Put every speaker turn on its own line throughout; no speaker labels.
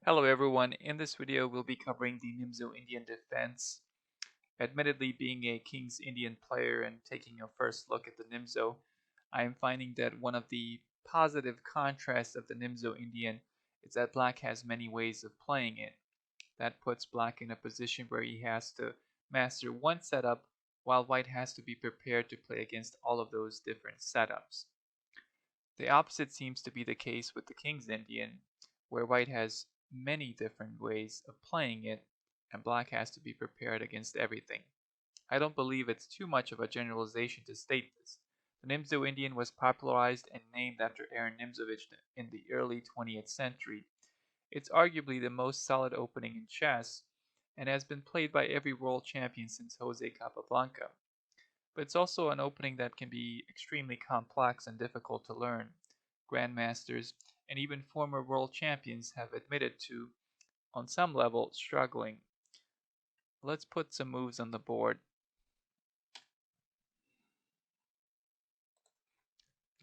Hello everyone, in this video we'll be covering the Nimzo-Indian defense. Admittedly, being a King's Indian player and taking a first look at the Nimzo, I am finding that one of the positive contrasts of the Nimzo-Indian is that Black has many ways of playing it. That puts Black in a position where he has to master one setup while White has to be prepared to play against all of those different setups. The opposite seems to be the case with the King's Indian, where White has many different ways of playing it, and Black has to be prepared against everything. I don't believe it's too much of a generalization to state this. The Nimzo-Indian was popularized and named after Aaron Nimzovich in the early 20th century. It's arguably the most solid opening in chess, and has been played by every world champion since Jose Capablanca. But it's also an opening that can be extremely complex and difficult to learn. Grandmasters and even former world champions have admitted to, on some level, struggling. Let's put some moves on the board.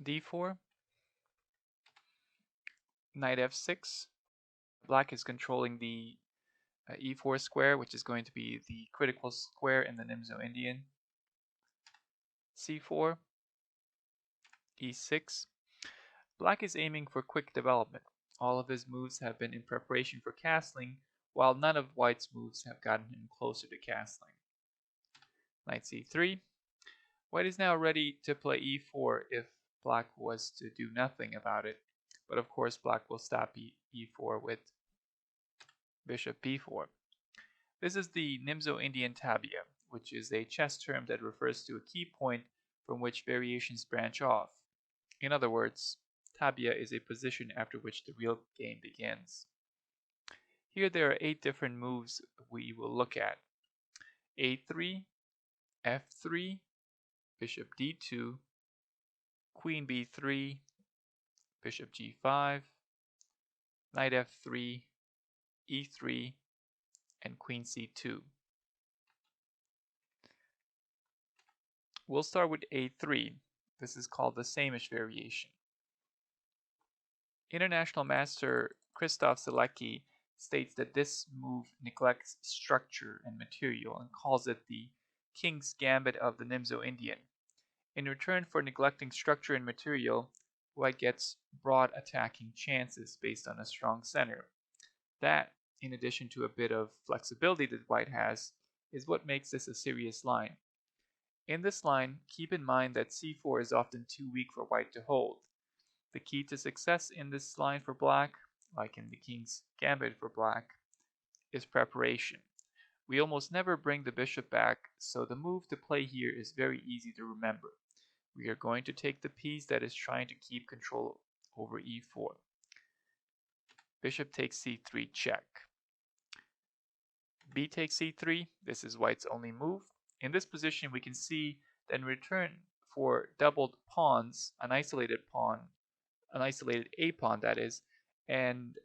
d4, knight f6. Black is controlling the e4 square, which is going to be the critical square in the Nimzo-Indian. c4, e6. Black is aiming for quick development. All of his moves have been in preparation for castling, while none of White's moves have gotten him closer to castling. Knight c3. White is now ready to play e4 if Black was to do nothing about it, but of course Black will stop e4 with bishop b4. This is the Nimzo-Indian tabia, which is a chess term that refers to a key point from which variations branch off. In other words, tabia is a position after which the real game begins. Here there are 8 different moves we will look at. a3, f3, bishop d2, queen b3, bishop g5, knight f3, e3, and queen c2. We'll start with a3. This is called the Samisch variation. International master Krzysztof Sielecki states that this move neglects structure and material and calls it the King's Gambit of the Nimzo-Indian. In return for neglecting structure and material, White gets broad attacking chances based on a strong center. That, in addition to a bit of flexibility that White has, is what makes this a serious line. In this line, keep in mind that c4 is often too weak for White to hold. The key to success in this line for Black, like in the King's Gambit for Black, is preparation. We almost never bring the bishop back, so the move to play here is very easy to remember. We are going to take the piece that is trying to keep control over e4. Bishop takes c3 check. B takes c3, this is White's only move. In this position we can see that in return for doubled pawns, an isolated a pawn that is, and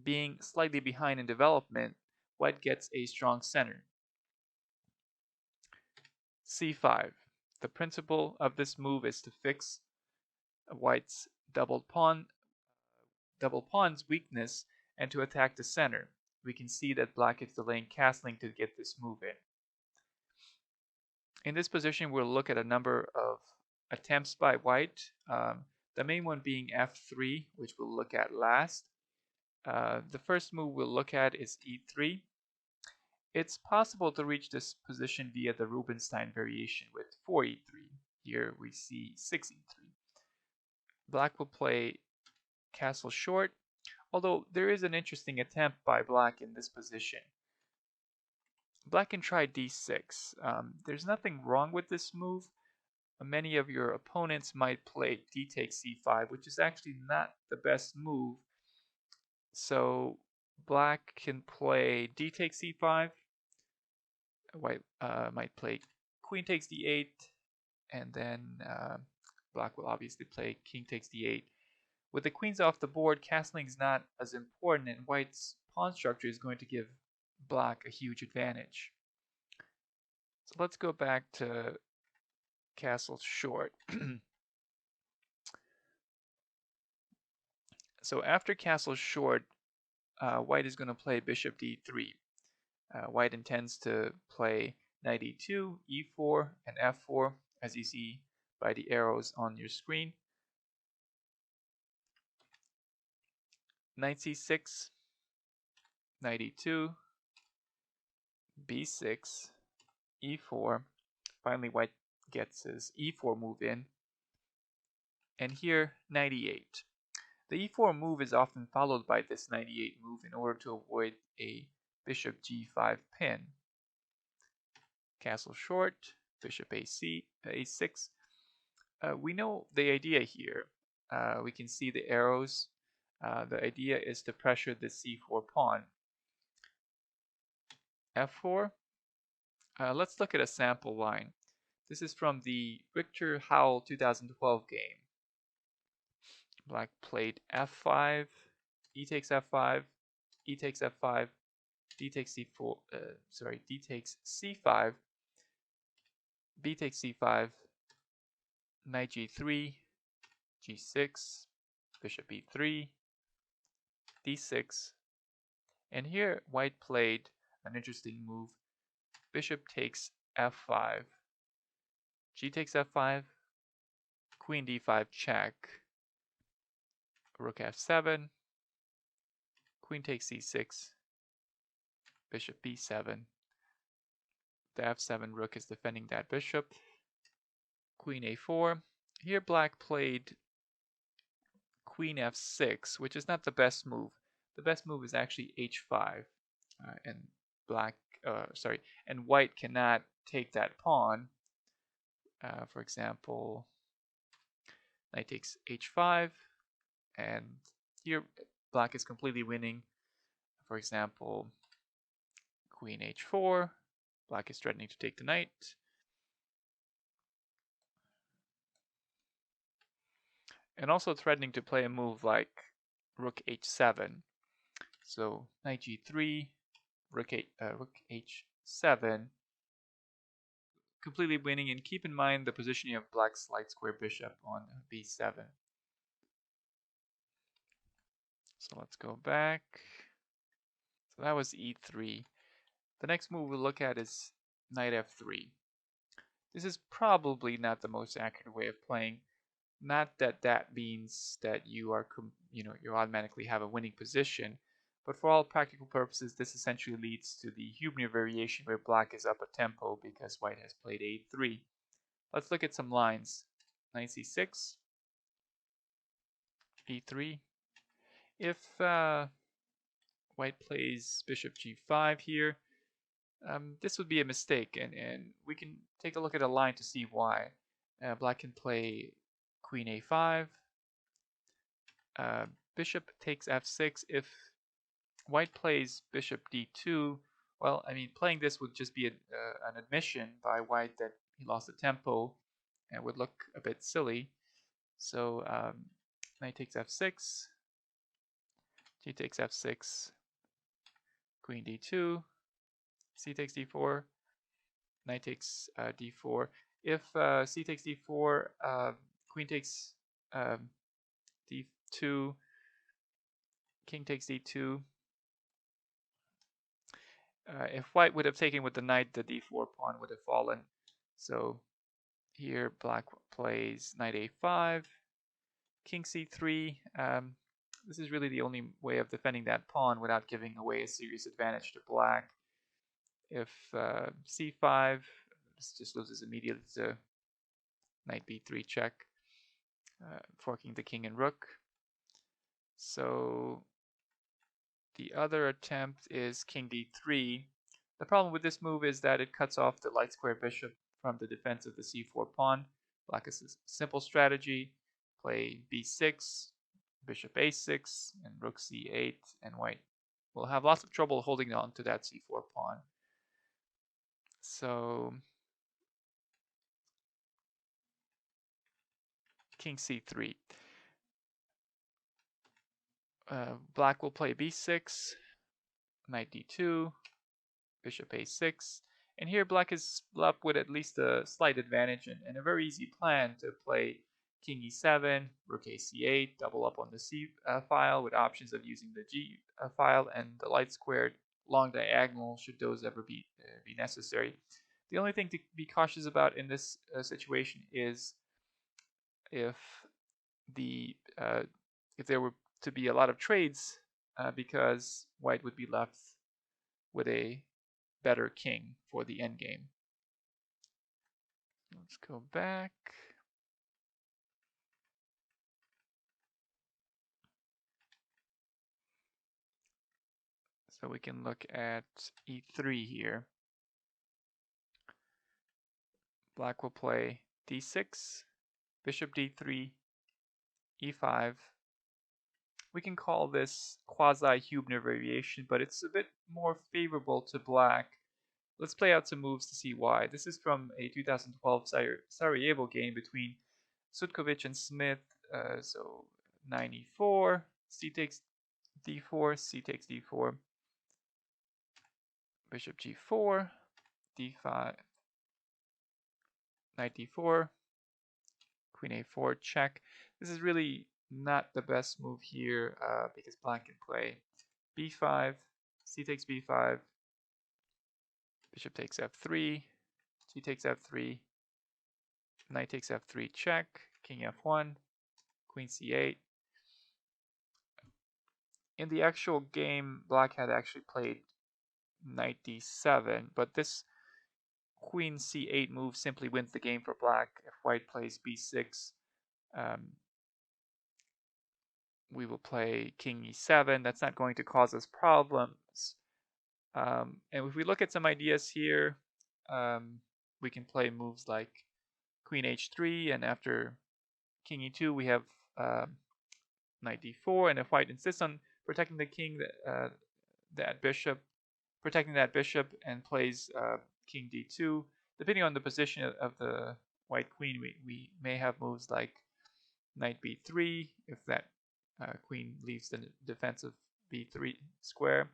being slightly behind in development, White gets a strong center. c5. The principle of this move is to fix White's double pawn's weakness and to attack the center. We can see that Black is delaying castling to get this move in. In this position, we'll look at a number of attempts by White, the main one being f3, which we'll look at last. The first move we'll look at is e3. It's possible to reach this position via the Rubenstein variation with 4e3. Here we see 6e3. Black will play castle short, although there is an interesting attempt by Black in this position. Black can try d6. There's nothing wrong with this move. Many of your opponents might play d takes c5, which is actually not the best move. So Black can play d takes c5. White might play queen takes d8, and then Black will obviously play king takes d8. With the queens off the board, castling is not as important, and White's pawn structure is going to give Black a huge advantage. So let's go back to castle short. So after castle short, white is going to play bishop d3. White intends to play knight e2, e4, and f4, as you see by the arrows on your screen. Knight c6, knight e2, b6, e4. Finally, white gets his e4 move in. And here, knight e8. The e4 move is often followed by this knight e8 move in order to avoid a bishop g5 pin. Castle short, bishop a6. We know the idea here. We can see the arrows. The idea is to pressure the c4 pawn. f4. Let's look at a sample line. This is from the Richter Howell 2012 game. Black played f5, e takes f5, e takes f5, d takes c4, d takes c5, b takes c5, knight g3, g6, bishop e3, d6, and here white played an interesting move. Bishop takes f5, g takes f5, queen d5 check, rook f7, queen takes c6, bishop b7. The f7 rook is defending that bishop. Queen a4. Here black played queen f6, which is not the best move. The best move is actually h5, and white cannot take that pawn. For example, knight takes h5, and here black is completely winning. For example, queen h4, black is threatening to take the knight. And also threatening to play a move like rook h7. So knight g3, rook h7, completely winning. And keep in mind the positioning of black's light square bishop on b7. So let's go back. So that was e3. The next move we'll look at is knight f3. This is probably not the most accurate way of playing. Not that that means that you automatically have a winning position, but for all practical purposes, this essentially leads to the Hubner variation where black is up a tempo because white has played a3. Let's look at some lines. Knight c6, e3. If white plays bishop g5 here, this would be a mistake, and we can take a look at a line to see why. Black can play queen a5, bishop takes f6. If white plays bishop d2, well, I mean, playing this would just be an admission by white that he lost the tempo and would look a bit silly. So knight takes f6, g takes f6, queen d2, c takes d4, knight takes d4. If c takes d4, queen takes d2, king takes d2. If white would have taken with the knight, the d4 pawn would have fallen. So here black plays knight a5, king c3. This is really the only way of defending that pawn without giving away a serious advantage to black. If c5, this just loses immediately to knight b3 check, forking the king and rook. So the other attempt is king d3. The problem with this move is that it cuts off the light square bishop from the defense of the c4 pawn. Black has a simple strategy: play b6, bishop a6, and rook c8, and white will have lots of trouble holding on to that c4 pawn. So king c3. Black will play b6, knight d2, bishop a6, and here black is left with at least a slight advantage and a very easy plan to play king e7, rook a c8, double up on the c file with options of using the g file and the light squared long diagonal should those ever be necessary. The only thing to be cautious about in this situation is if there were to be a lot of trades, because white would be left with a better king for the endgame. Let's go back. So we can look at e3 here. Black will play d6, bishop d3, e5. We can call this quasi-Hubner variation, but it's a bit more favorable to black. Let's play out some moves to see why. This is from a 2012 Sarajevo game between Sutkovic and Smith. So 94, c takes d4, c takes d4, bishop g4, d5, knight d4, queen a4, check. This is really not the best move here because black can play b5, c takes b5, bishop takes f3, c takes f3, knight takes f3, check, king f1, queen c8. In the actual game, black had actually played knight d7, but this queen c8 move simply wins the game for black. If white plays b6, we will play king e7. That's not going to cause us problems. And if we look at some ideas here, we can play moves like queen h3, and after king e2, we have knight d4. And if white insists on protecting the king, protecting that bishop, and plays king d2, depending on the position of the white queen, we may have moves like knight b3 if that queen leaves the defensive b3 square.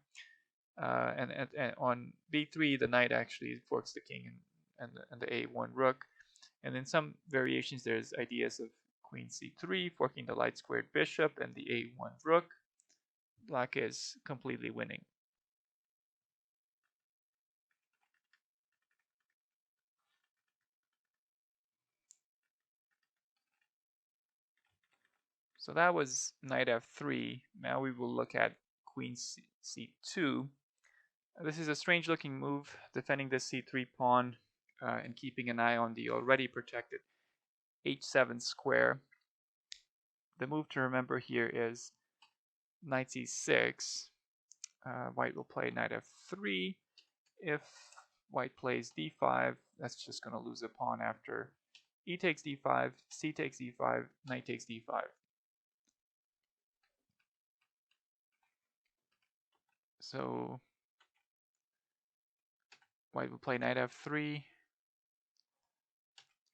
And on b3, the knight actually forks the king and the a1 rook. And in some variations, there's ideas of queen c3, forking the light squared bishop and the a1 rook. Black is completely winning. So that was knight f3. Now we will look at queen c2. This is a strange looking move, defending the c3 pawn and keeping an eye on the already protected h7 square. The move to remember here is knight c6. White will play knight f3. If white plays d5, that's just going to lose a pawn after e takes d5, c takes e5, knight takes d5. So white will play knight f3,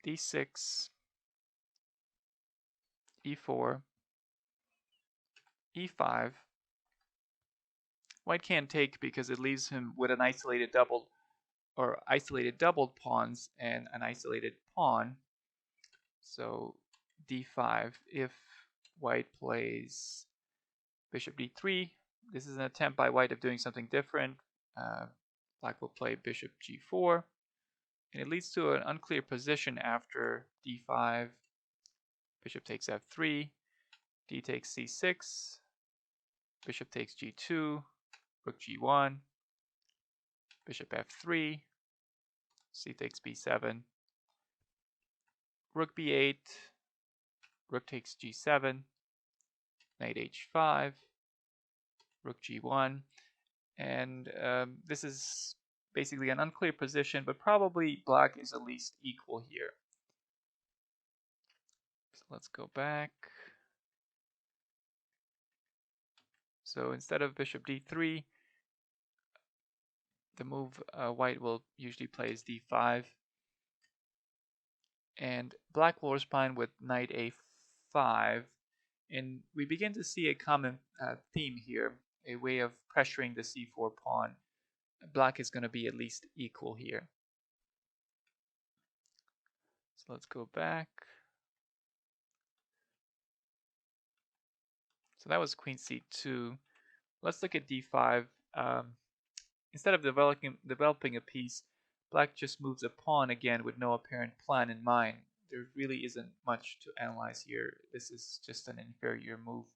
d6, e4, e5. White can't take because it leaves him with an isolated doubled pawns and an isolated pawn. So d5. If white plays bishop d3, this is an attempt by white of doing something different. Black will play bishop g4, and it leads to an unclear position after d5. Bishop takes f3, d takes c6, bishop takes g2, rook g1, bishop f3, c takes b7, rook b8, rook takes g7, knight h5, rook g1, and this is basically an unclear position, but probably black is at least equal here. So let's go back. So instead of bishop d3, the move white will usually play is d5. And black will respond with knight a5. And we begin to see a common theme here, a way of pressuring the c4 pawn. Black is going to be at least equal here. So let's go back. So that was queen c2. Let's look at d5. Instead of developing a piece, black just moves a pawn again with no apparent plan in mind. There really isn't much to analyze here. This is just an inferior move.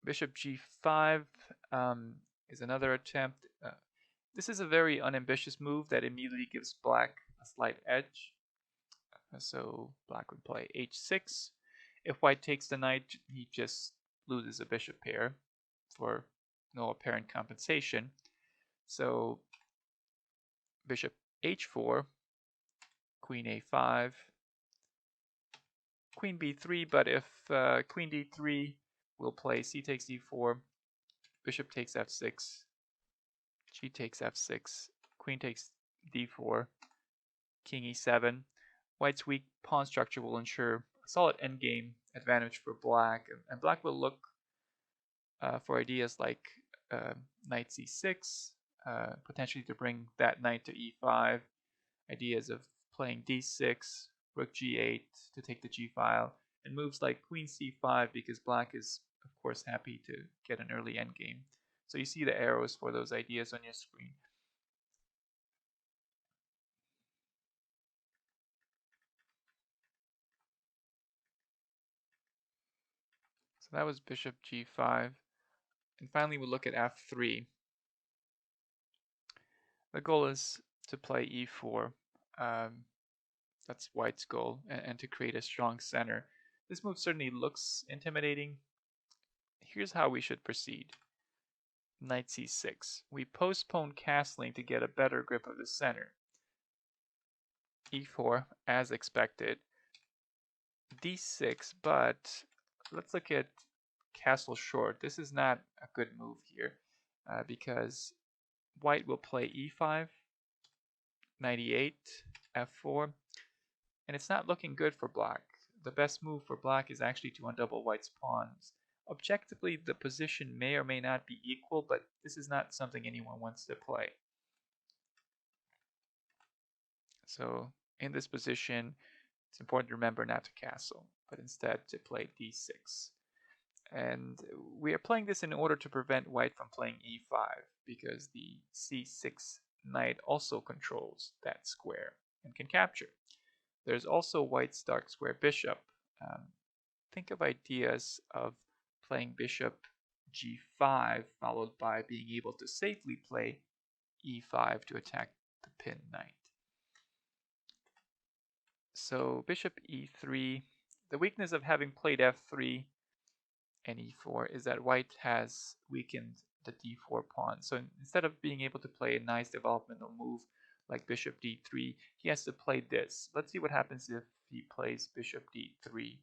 Bishop g5 is another attempt. This is a very unambitious move that immediately gives black a slight edge. So black would play h6. If white takes the knight, he just loses a bishop pair for no apparent compensation. So bishop h4, queen a5, queen b3, but if queen d3, we'll play c takes d4, bishop takes f6, g takes f6, queen takes d4, king e7. White's weak pawn structure will ensure a solid endgame advantage for black, and black will look for ideas like knight c6, potentially to bring that knight to e5, ideas of playing d6, rook g8 to take the g file, and moves like queen c5 because black is, of course, happy to get an early endgame. So you see the arrows for those ideas on your screen. So that was bishop g5. And finally, we'll look at f3. The goal is to play e4. That's white's goal, and to create a strong center. This move certainly looks intimidating. Here's how we should proceed. Knight c6. We postpone castling to get a better grip of the center. e4, as expected. d6, but let's look at castle short. This is not a good move here because white will play e5, knight e8, f4, and it's not looking good for black. The best move for black is actually to undouble white's pawns. Objectively, the position may or may not be equal, but this is not something anyone wants to play. So in this position, it's important to remember not to castle, but instead to play d6. And we are playing this in order to prevent white from playing e5, because the c6 knight also controls that square and can capture. There's also white's dark square bishop. Think of ideas of playing bishop g5, followed by being able to safely play e5 to attack the pinned knight. So bishop e3, the weakness of having played f3 and e4 is that white has weakened the d4 pawn. So instead of being able to play a nice developmental move like bishop d3, he has to play this. Let's see what happens if he plays bishop d3.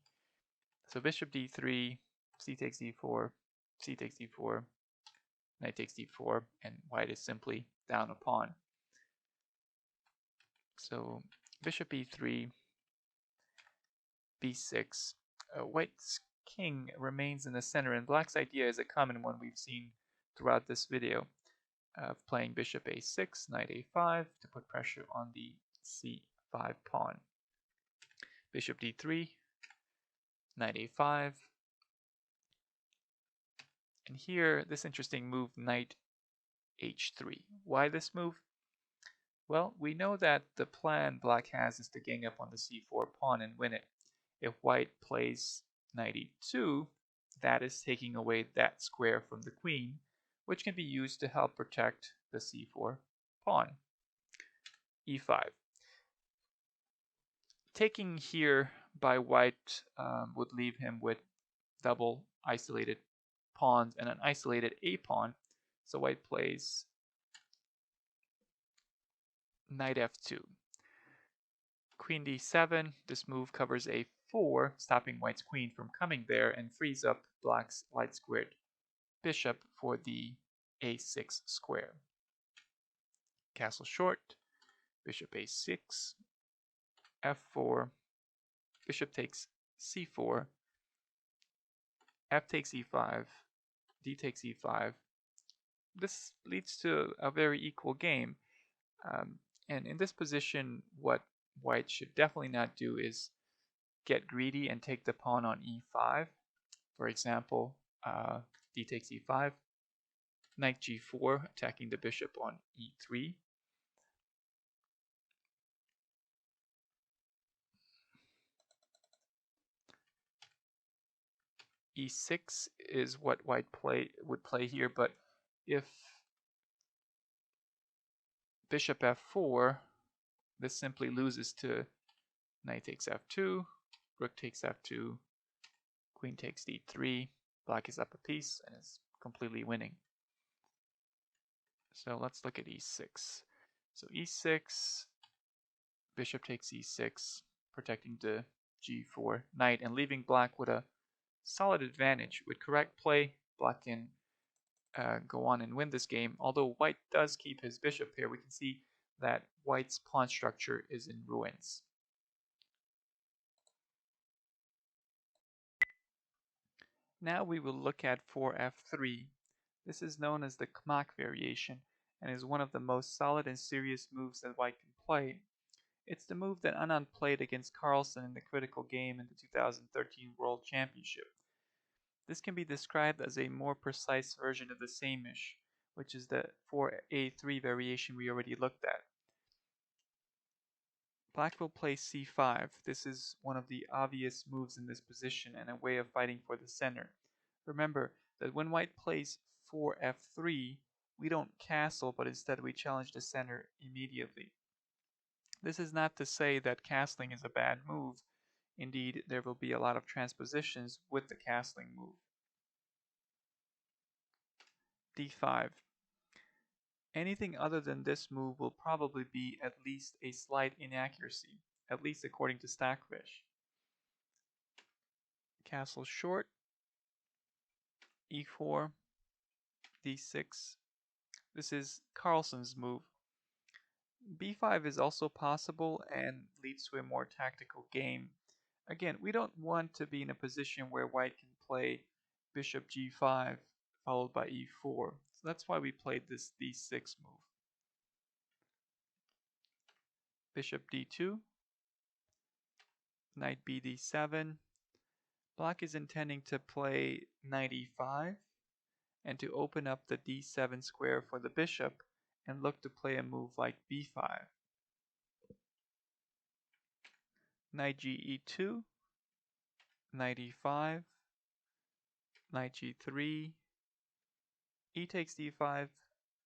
So bishop d3, c takes d4, c takes d4, knight takes d4, and white is simply down a pawn. So bishop e3, b6. White's king remains in the center, and black's idea is a common one we've seen throughout this video of playing bishop a6, knight a5 to put pressure on the c5 pawn. Bishop d3, knight a5, and here this interesting move, knight h3. Why this move? Well, we know that the plan black has is to gang up on the c4 pawn and win it. If white plays knight e2, that is taking away that square from the queen, which can be used to help protect the c4 pawn. e5. Taking here by white would leave him with double isolated pawns and an isolated a pawn. So white plays knight f2. Queen d7, this move covers a4, stopping white's queen from coming there and frees up black's light squared bishop for the a6 square. Castle short, bishop a6, f4, bishop takes c4, f takes e5, d takes e5. This leads to a very equal game. And in this position, what white should definitely not do is get greedy and take the pawn on e5. For example, d takes e5, knight g4, attacking the bishop on e3. e6 is what white would play here, but if bishop f4, this simply loses to knight takes f2, rook takes f2, queen takes d3, black is up a piece and is completely winning. So let's look at e6. So e6, bishop takes e6, protecting the g4 knight and leaving black with a solid advantage. With correct play, black can go on and win this game. Although white does keep his bishop here, we can see that white's pawn structure is in ruins. Now we will look at 4f3. This is known as the Kmak variation and is one of the most solid and serious moves that white can play. It's the move that Anand played against Carlsen in the critical game in the 2013 World Championship. This can be described as a more precise version of the Samisch, which is the 4a3 variation we already looked at. Black will play c5. This is one of the obvious moves in this position and a way of fighting for the center. Remember that when white plays 4f3, we don't castle, but instead we challenge the center immediately. This is not to say that castling is a bad move. Indeed, there will be a lot of transpositions with the castling move. d5. Anything other than this move will probably be at least a slight inaccuracy, at least according to Stackfish. Castle short, e4, d6. This is Carlsen's move. b5 is also possible and leads to a more tactical game. Again, we don't want to be in a position where white can play bishop g5 followed by e4. So that's why we played this d6 move. Bishop d2, knight bd7. Black is intending to play knight e5 and to open up the d7 square for the bishop and look to play a move like b5. Knight ge2, knight e5, knight g3, e takes d5,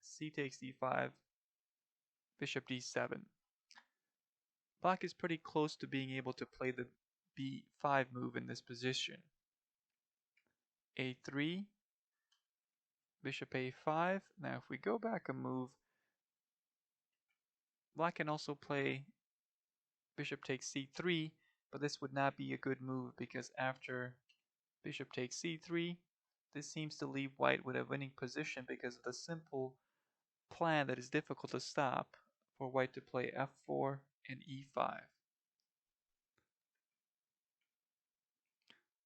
c takes d5, bishop d7. Black is pretty close to being able to play the b5 move in this position. a3, bishop a5. Now if we go back a move, black can also play bishop takes c3, but this would not be a good move because after bishop takes c3, this seems to leave white with a winning position because of the simple plan that is difficult to stop for white to play f4 and e5.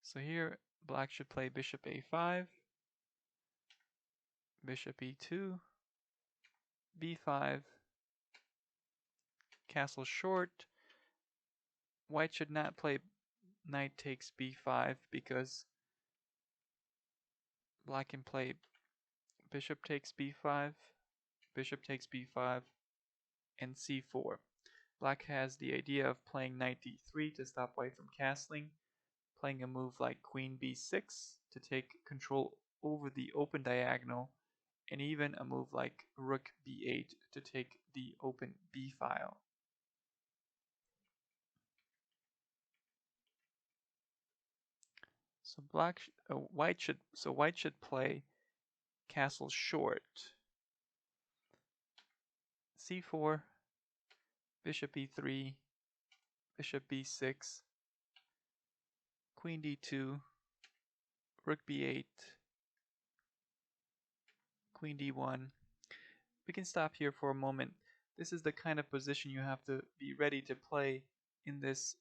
So here black should play bishop a5, bishop e2, b5, castle short. White should not play knight takes b5 because black can play bishop takes b5, bishop takes b5, and c4. Black has the idea of playing knight d3 to stop white from castling, playing a move like queen b6 to take control over the open diagonal, and even a move like rook b8 to take the open b file. So white should play castle short. c4, bishop e3, bishop b6, queen d2, rook b8, queen d1. We can stop here for a moment. This is the kind of position you have to be ready to play in this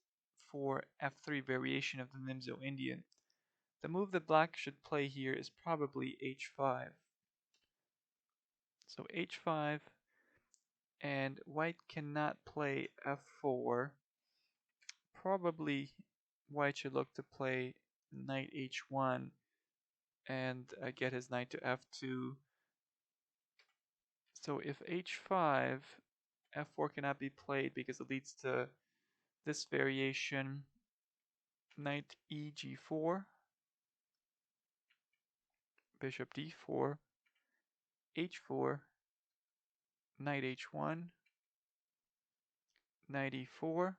4f3 variation of the Nimzo-Indian. The move that black should play here is probably h5. So h5, and white cannot play f4. Probably white should look to play knight h1 and get his knight to f2. So if h5, f4 cannot be played because it leads to this variation, knight eg4, bishop d4, h4, knight h1, knight e4,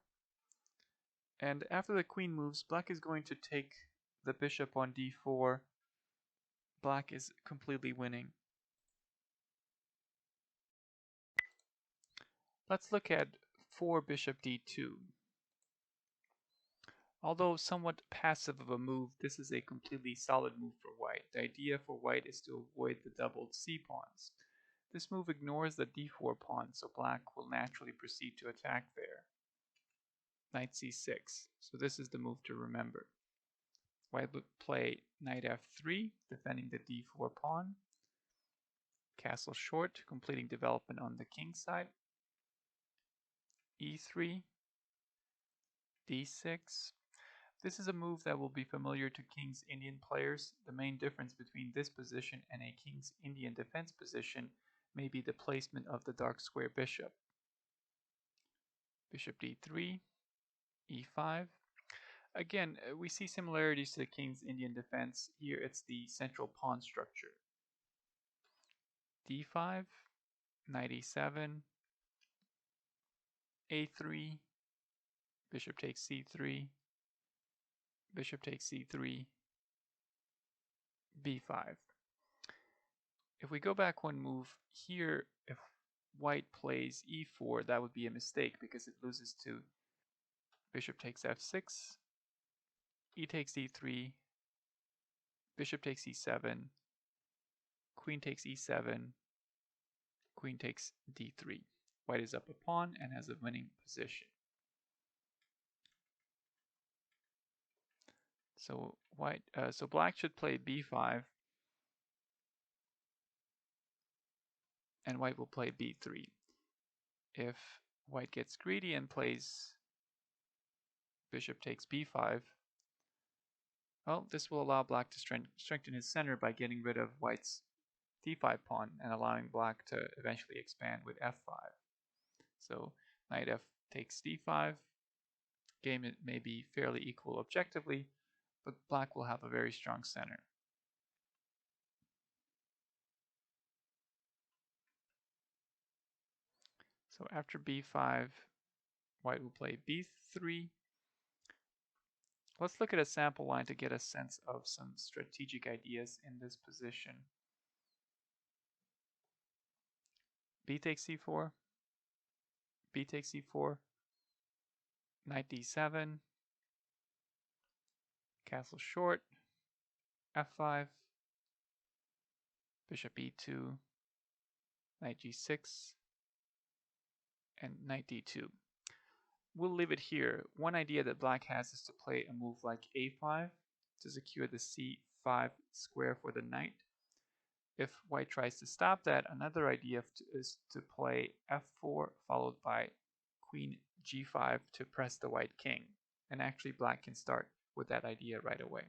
and after the queen moves, black is going to take the bishop on d4. Black is completely winning. Let's look at 4 bishop d2. Although somewhat passive of a move, this is a completely solid move for white. The idea for white is to avoid the doubled c pawns. This move ignores the d4 pawn, so black will naturally proceed to attack there. Knight c6. So this is the move to remember. White would play knight f3, defending the d4 pawn. Castle short, completing development on the king side. e3, d6. This is a move that will be familiar to King's Indian players. The main difference between this position and a King's Indian defense position may be the placement of the dark square bishop. Bishop d3, e5. Again, we see similarities to the King's Indian defense. Here it's the central pawn structure. d5, knight e7, a3, bishop takes c3, bishop takes c3, b5. If we go back one move here, if white plays e4, that would be a mistake because it loses to bishop takes f6, e takes e3, bishop takes e7, queen takes e7, queen takes d3. White is up a pawn and has a winning position. So black should play b5, and white will play b3. If white gets greedy and plays bishop takes b5, well, this will allow black to strengthen his center by getting rid of white's d5 pawn and allowing black to eventually expand with f5. So knight f takes d5. Game it may be fairly equal objectively, but black will have a very strong center. So after b5, white will play b3. Let's look at a sample line to get a sense of some strategic ideas in this position. B takes c4, b takes c4, knight d7, castle short, f5, bishop e2, knight g6, and knight d2. We'll leave it here. One idea that black has is to play a move like a5 to secure the c5 square for the knight. If white tries to stop that, another idea is to play f4 followed by queen g5 to press the white king. And actually black can start with that idea right away.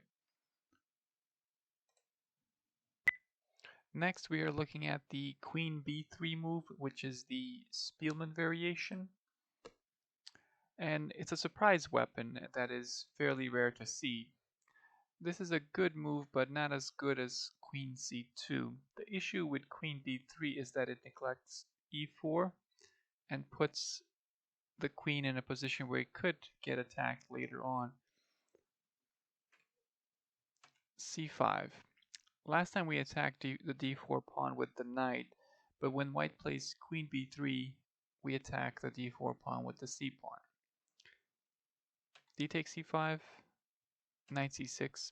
Next we are looking at the queen b3 move, which is the Spielman variation. And it's a surprise weapon that is fairly rare to see. This is a good move, but not as good as queen c2. The issue with queen b3 is that it neglects e4 and puts the queen in a position where it could get attacked later on. c5. Last time we attacked the d4 pawn with the knight, but when white plays queen b3, we attack the d4 pawn with the c pawn. D takes c5, knight c6,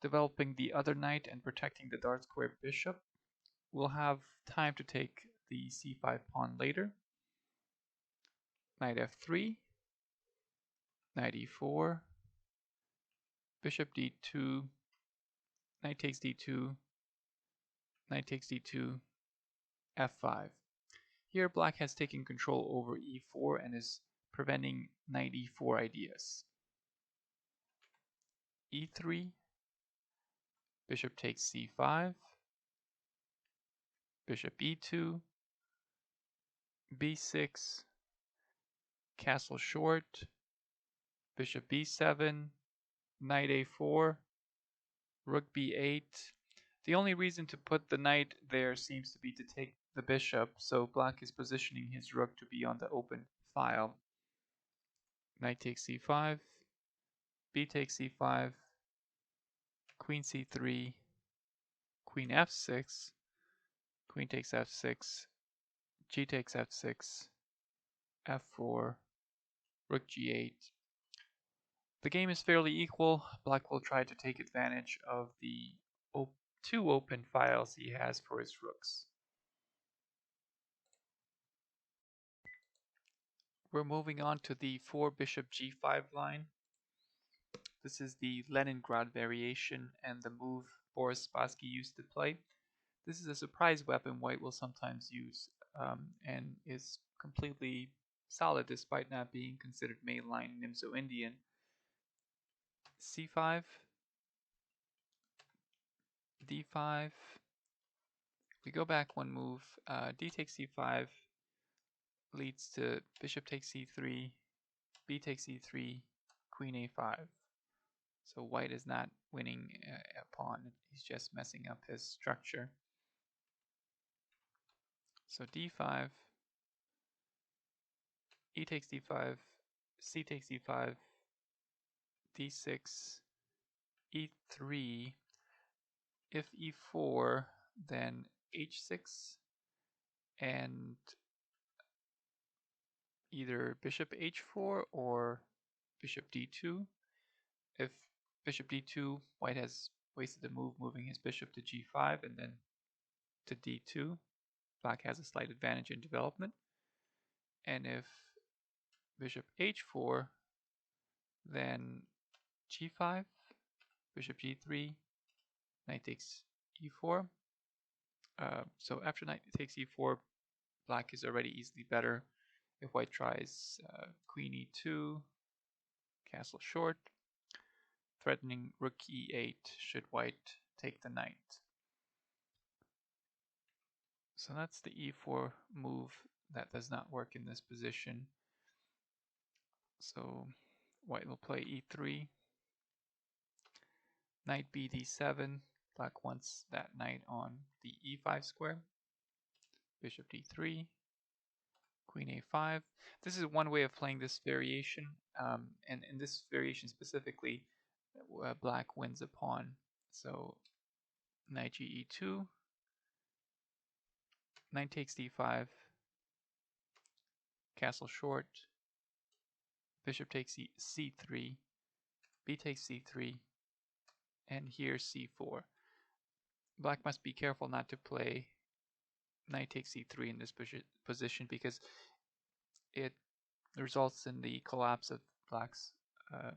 developing the other knight and protecting the dark square bishop. We'll have time to take the c5 pawn later. Knight f3, knight e4, bishop d2, knight takes d2, knight takes d2, f5. Here black has taken control over e4 and is preventing knight e4 ideas. e3, bishop takes c5, bishop e2, b6, castle short, bishop b7, knight a4, rook b8. The only reason to put the knight there seems to be to take the bishop, so black is positioning his rook to be on the open file. Knight takes c5, b takes c5, queen c3, queen f6, queen takes f6, g takes f6, f4, rook g8. The game is fairly equal. Black will try to take advantage of the two open files he has for his rooks. We're moving on to the 4 bishop g5 line. This is the Leningrad variation and the move Boris Spassky used to play. This is a surprise weapon white will sometimes use and is completely solid despite not being considered mainline Nimzo-Indian. c5, d5. We go back one move. D takes c5 leads to bishop takes c3, b takes e3, queen a5. So white is not winning a pawn, he's just messing up his structure. So d5, e takes d5, c takes e5, d6, e3. If e4, then h6, and either bishop h4 or bishop d2. If bishop d2, white has wasted a move moving his bishop to g5 and then to d2. Black has a slight advantage in development. And if bishop h4, then g5, bishop g3, knight takes e4. So after knight takes e4, black is already easily better. If white tries queen e2, castle short, threatening rook e8 should white take the knight. So that's the e4 move that does not work in this position. So white will play e3, knight b d7. Black wants that knight on the e5 square. Bishop d3, queen a5. This is one way of playing this variation, and in this variation specifically, black wins a pawn. So knight ge2, knight takes d5, castle short, bishop takes c3, b takes c3, and here c4. Black must be careful not to play knight takes c3 in this position because it results in the collapse of black's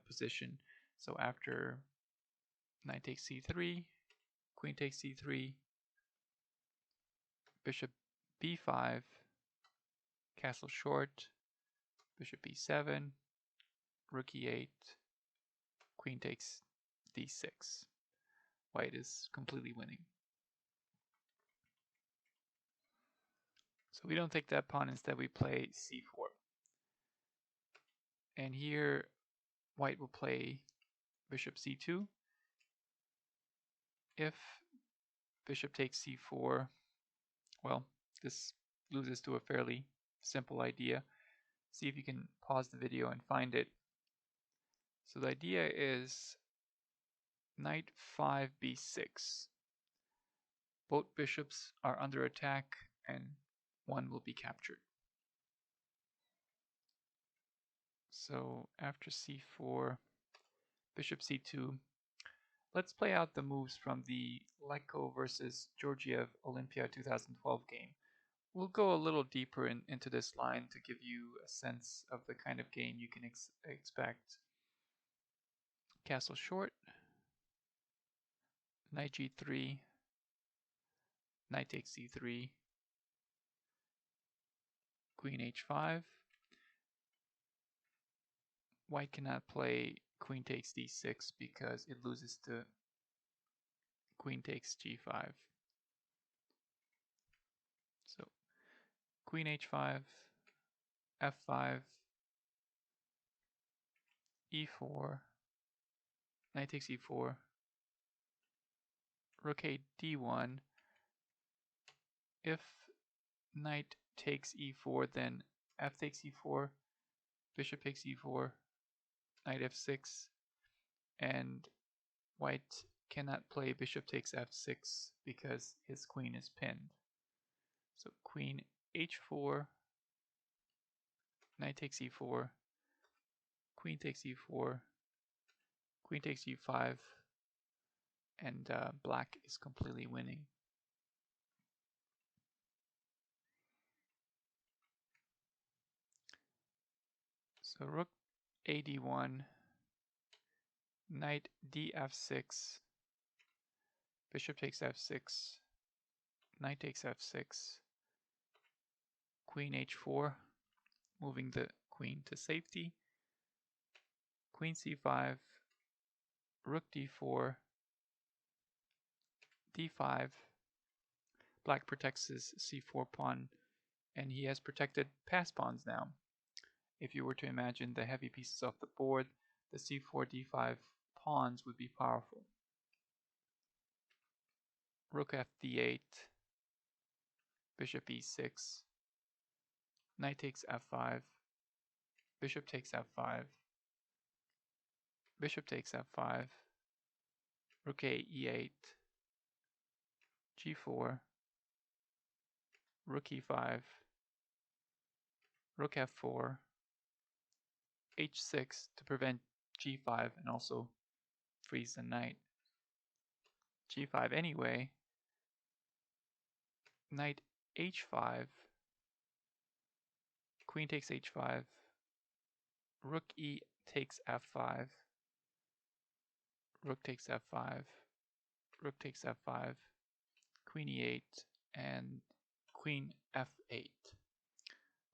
position. So after knight takes c3, queen takes c3, bishop b5, castle short, bishop b7, rook e8, queen takes d6. White is completely winning. So we don't take that pawn, instead we play c4. And here white will play bishop c2. If bishop takes c4, well, this loses to a fairly simple idea. See if you can pause the video and find it. So the idea is knight 5 b6. Both bishops are under attack and one will be captured. So after c4, bishop c2. Let's play out the moves from the Leko versus Georgiev Olympia 2012 game. We'll go a little deeper into this line to give you a sense of the kind of game you can expect. Castle short, knight g3, knight takes c3, queen h5. White cannot play queen takes d6 because it loses to queen takes g5. So queen h5, f5, e4, knight takes e4, rook a d1. If knight takes e4, then f takes e4, bishop takes e4, knight f6, and white cannot play bishop takes f6 because his queen is pinned. So queen h4, knight takes e4, queen takes e4, queen takes e5, and black is completely winning. So rook a d1, knight df6, bishop takes f6, knight takes f6, queen h4, moving the queen to safety, queen c5, rook d4, d5. Black protects his c4 pawn, and he has protected pass pawns now. If you were to imagine the heavy pieces off the board, the c4, d5 pawns would be powerful. Rook f d8, bishop e6, knight takes f5, bishop takes f5, bishop takes f5, rook a e8, g4, rook e5, rook f4, h6 to prevent g5 and also freeze the knight. g5 anyway, knight h5, queen takes h5, rook e takes f5, rook takes f5, rook takes f5, queen e8, and queen f8.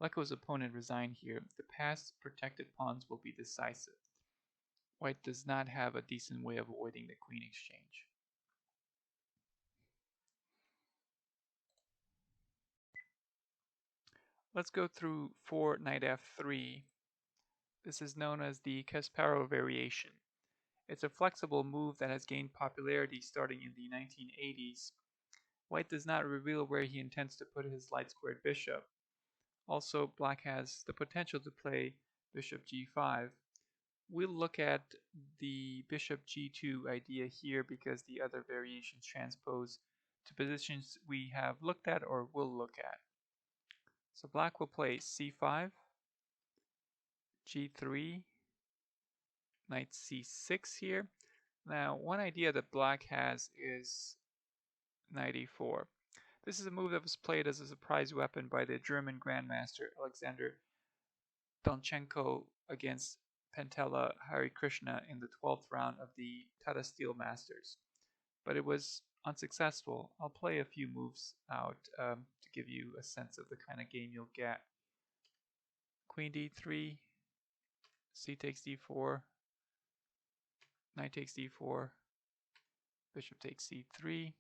Leko's opponent resigned here. The past protected pawns will be decisive. White does not have a decent way of avoiding the queen exchange. Let's go through for knight f3. This is known as the Kespero variation. It's a flexible move that has gained popularity starting in the 1980s. White does not reveal where he intends to put his light-squared bishop. Also, black has the potential to play bishop g5. We'll look at the bishop g2 idea here because the other variations transpose to positions we have looked at or will look at. So black will play c5, g3, knight c6 here. Now, one idea that black has is knight e4. This is a move that was played as a surprise weapon by the German grandmaster Alexander Donchenko against Pentela Harikrishna in the 12th round of the Tata Steel Masters. But it was unsuccessful. I'll play a few moves out to give you a sense of the kind of game you'll get. Queen d3, c takes d4, knight takes d4, bishop takes c3,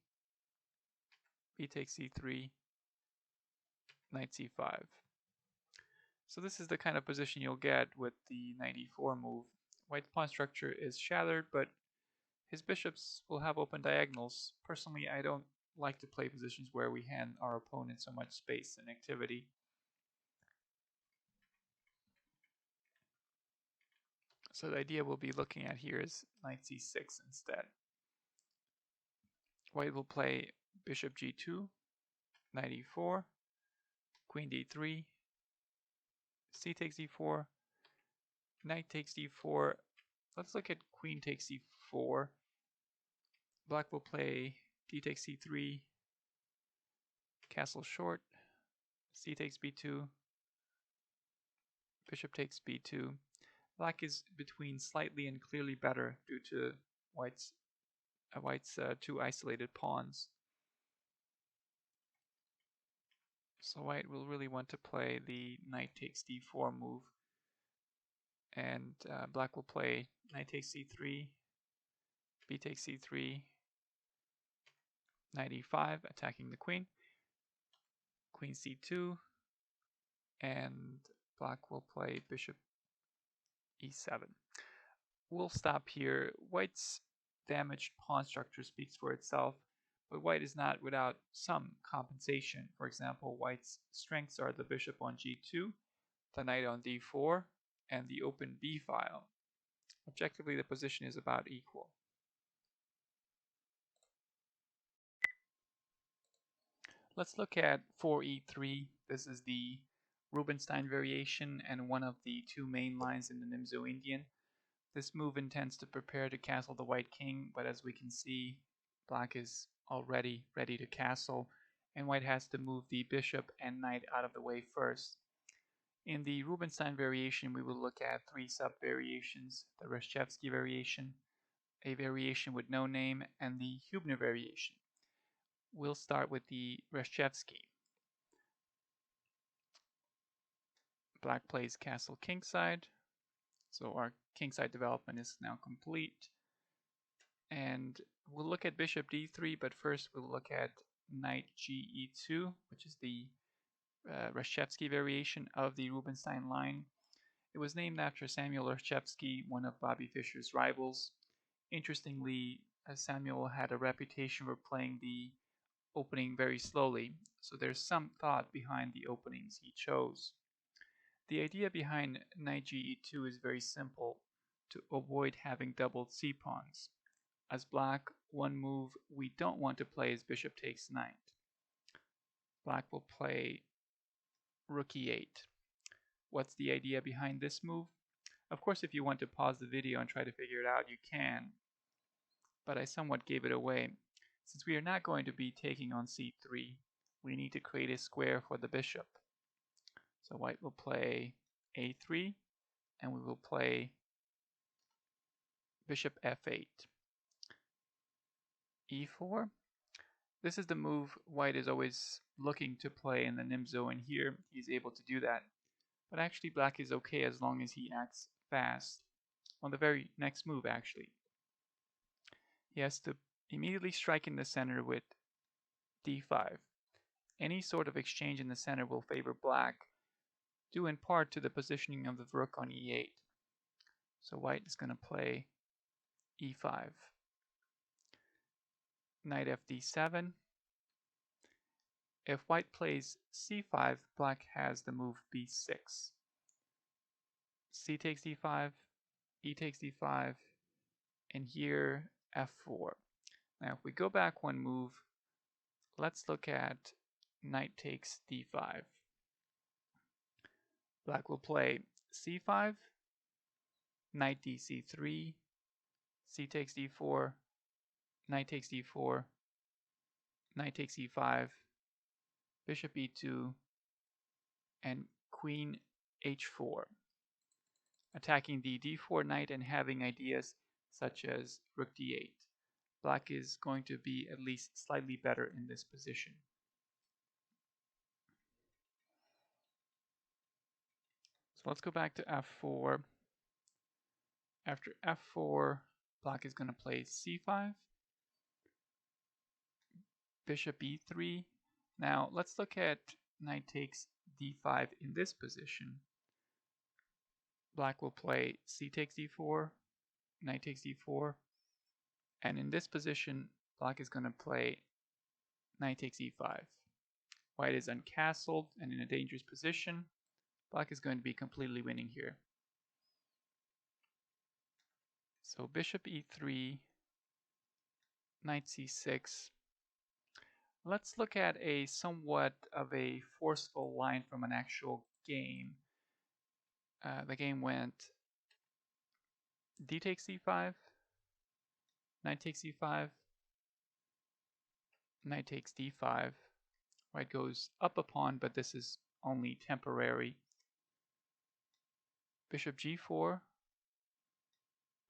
b takes c3, knight c5. So this is the kind of position you'll get with the knight e4 move. White's pawn structure is shattered, but his bishops will have open diagonals. Personally, I don't like to play positions where we hand our opponent so much space and activity. So the idea we'll be looking at here is knight c6 instead. White will play bishop g2, knight e4, queen d3, c takes d4, knight takes d4. Let's look at queen takes d4. Black will play d takes c3, castle short, c takes b2, bishop takes b2. Black is between slightly and clearly better due to white's two isolated pawns. So white will really want to play the knight takes d4 move. and black will play knight takes c3, b takes c3, knight e5, attacking the queen, queen c2, and black will play bishop e7. We'll stop here. White's damaged pawn structure speaks for itself, but white is not without some compensation. For example, white's strengths are the bishop on g2, the knight on d4, and the open b file. Objectively, the position is about equal. Let's look at 4e3. This is the Rubenstein variation and one of the two main lines in the Nimzo-Indian. This move intends to prepare to castle the white king, but as we can see, black is already ready to castle, and white has to move the bishop and knight out of the way first. In the Rubenstein variation, we will look at three sub-variations: the Reshevsky variation, a variation with no name, and the Hubner variation. We'll start with the Reshevsky. Black plays castle kingside, so our kingside development is now complete. And we'll look at bishop d3, but first we'll look at knight ge2, which is the Reshevsky variation of the Rubenstein line. It was named after Samuel Reshevsky, one of Bobby Fischer's rivals. Interestingly, Samuel had a reputation for playing the opening very slowly, so there's some thought behind the openings he chose. The idea behind knight ge2 is very simple: to avoid having doubled c-pawns. As black, one move we don't want to play is bishop takes knight. Black will play rook e8. What's the idea behind this move? Of course, if you want to pause the video and try to figure it out, you can, but I somewhat gave it away. Since we are not going to be taking on c3, we need to create a square for the bishop. So white will play a3, and we will play bishop f8. e4. This is the move white is always looking to play in the Nimzo, and here he's able to do that. But actually black is okay as long as he acts fast. On the very next move, actually, he has to immediately strike in the center with d5. Any sort of exchange in the center will favor black, due in part to the positioning of the rook on e8. So white is going to play e5. Knight fd7. If white plays c5, black has the move b6. C takes d5, e takes d5, and here f4. Now if we go back one move, let's look at knight takes d5. Black will play c5, knight dc3, c takes d4, knight takes d4, knight takes e5, bishop e2, and queen h4. Attacking the d4 knight and having ideas such as rook d8. Black is going to be at least slightly better in this position. So let's go back to f4. After f4, black is going to play c5, bishop e3. Now let's look at knight takes d5 in this position. Black will play c takes d4, knight takes d4, and in this position, black is going to play knight takes e5. White is uncastled and in a dangerous position. Black is going to be completely winning here. So bishop e3, knight c6. Let's look at a somewhat of a forceful line from an actual game. The game went d takes c5, knight takes e5, knight takes d5. White goes up a pawn, but this is only temporary. Bishop g4,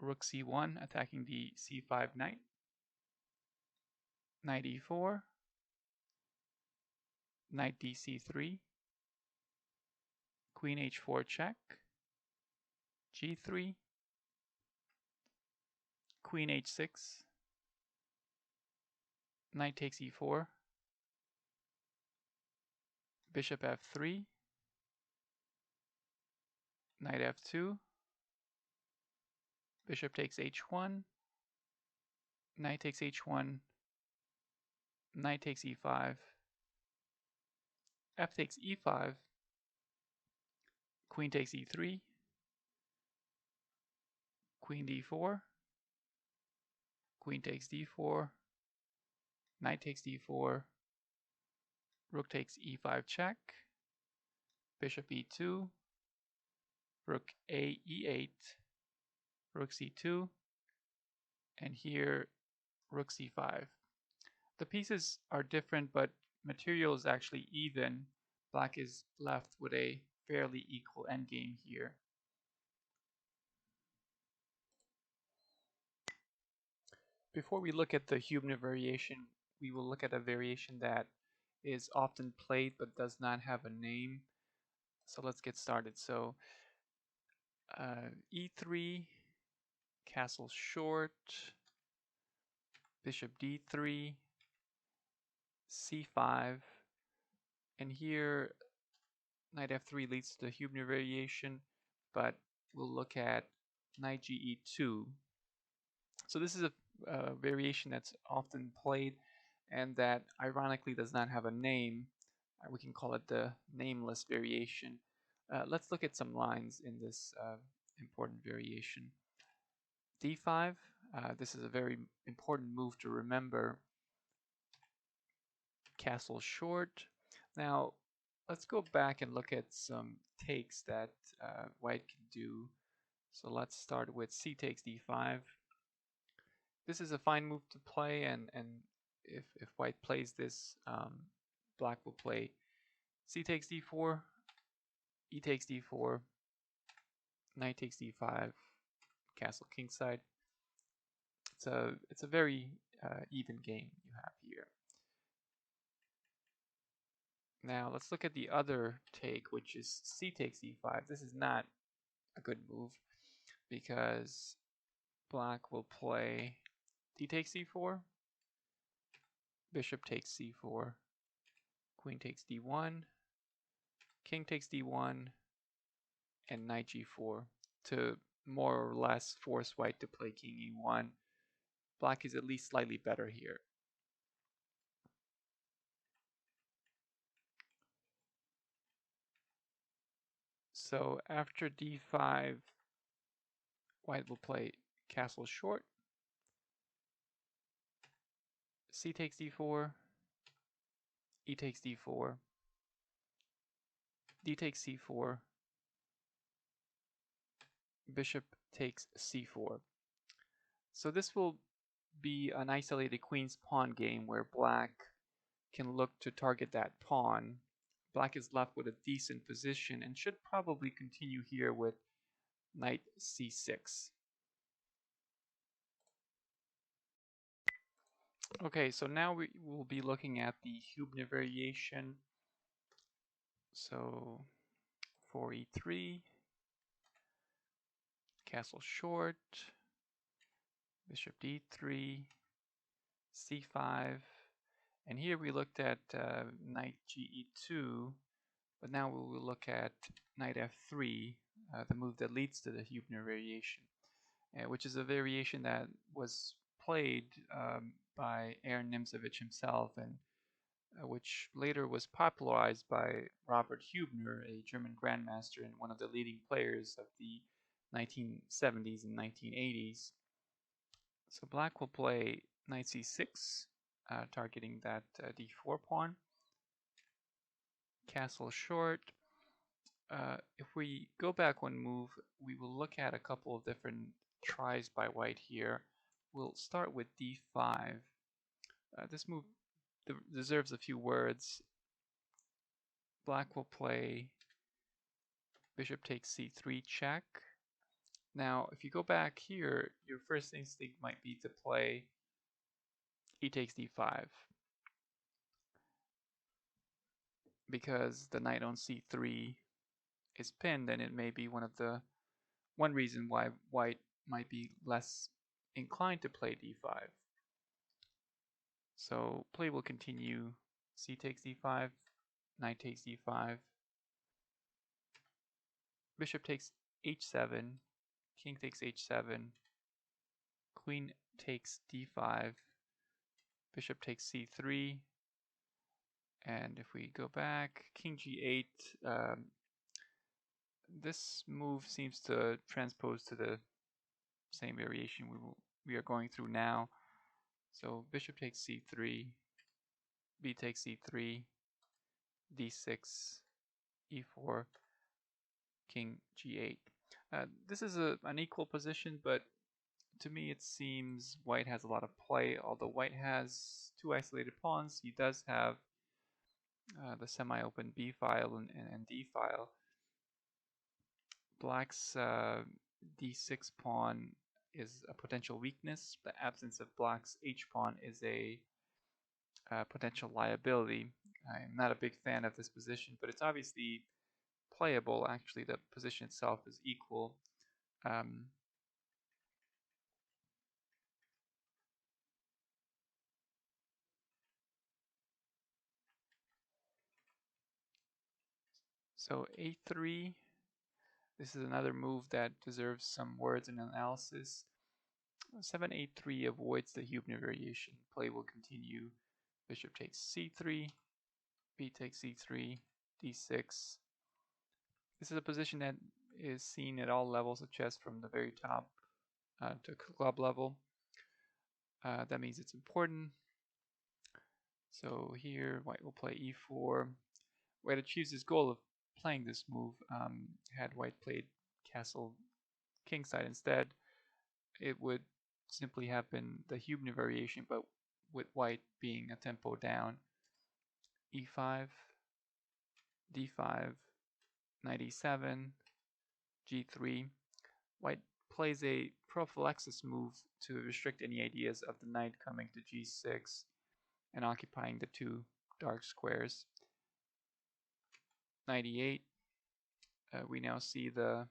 rook c1, attacking the c5 knight. Knight e4, knight dc3, queen h4 check, G3, Queen H6, Knight takes E4, Bishop F3, Knight F2, Bishop takes H1, Knight takes H1, Knight takes E5, F takes E5, Queen takes E3, Queen D4, Queen takes D4, Knight takes D4, Rook takes E5 check, Bishop E2, Rook A E8, Rook C2, and here Rook C5. The pieces are different, but material is actually even. Black is left with a fairly equal endgame here. Before we look at the Hubner variation, we will look at a variation that is often played but does not have a name. So let's get started. So E3, castle short, Bishop D3, C5, and here Knight F3 leads to the Hubner variation, but we'll look at Knight GE2. So this is a variation that's often played and that ironically does not have a name. We can call it the Nameless variation. Let's look at some lines in this important variation. D5, this is a very important move to remember. Castle short. Now, let's go back and look at some takes that white can do. So let's start with c takes d5. This is a fine move to play, and if white plays this, black will play c takes d4, e takes d4, knight takes d5, castle kingside. It's a very even game you have here. Now let's look at the other take, which is c takes e5. This is not a good move because black will play d takes c4, bishop takes c4, queen takes d1, king takes d1, and knight g4 to more or less force white to play king e1. Black is at least slightly better here. So after d5, white will play castle short, c takes d4, e takes d4, d takes c4, bishop takes c4. So this will be an isolated queen's pawn game where black can look to target that pawn. Black is left with a decent position and should probably continue here with knight c6. Okay, so now we will be looking at the Hubner variation. So 4e3, castle short, bishop d3, c5, and here we looked at knight ge2, but now we will look at knight f3, the move that leads to the Hubner variation, which is a variation that was played by Aaron Nimzovich himself, and which later was popularized by Robert Hubner, a German grandmaster and one of the leading players of the 1970s and 1980s. So black will play knight c6, targeting that d4 pawn. Castle short. If we go back one move, we will look at a couple of different tries by white here. We'll start with d5. This move deserves a few words. Black will play bishop takes c3 check. Now, if you go back here, your first instinct might be to play e takes d5 because the knight on c3 is pinned, and it may be one of the one reason why white might be less inclined to play d5. So play will continue. C takes d5, knight takes d5, bishop takes h7, king takes h7, queen takes d5, bishop takes c3, and if we go back, king g8, this move seems to transpose to the same variation we are going through now. So bishop takes c3, b takes c3, d6, e4, king g8. This is an equal position, but to me it seems white has a lot of play. Although white has two isolated pawns, he does have the semi-open b file and d file. Black's d6 pawn is a potential weakness. The absence of black's h pawn is a potential liability. I'm not a big fan of this position, but it's obviously playable. Actually, the position itself is equal. So a3, this is another move that deserves some words and analysis. 7-8-3 avoids the Hubner variation. Play will continue. Bishop takes c3, b takes c3, d6. This is a position that is seen at all levels of chess from the very top to club level. That means it's important. So here white will play e4. White achieves his goal of playing this move. Had white played castle kingside instead, it would simply have been the Hubner variation, but with white being a tempo down. e5, d5, knight e7, g3. White plays a prophylaxis move to restrict any ideas of the knight coming to g6 and occupying the two dark squares. Knight e8. We now see the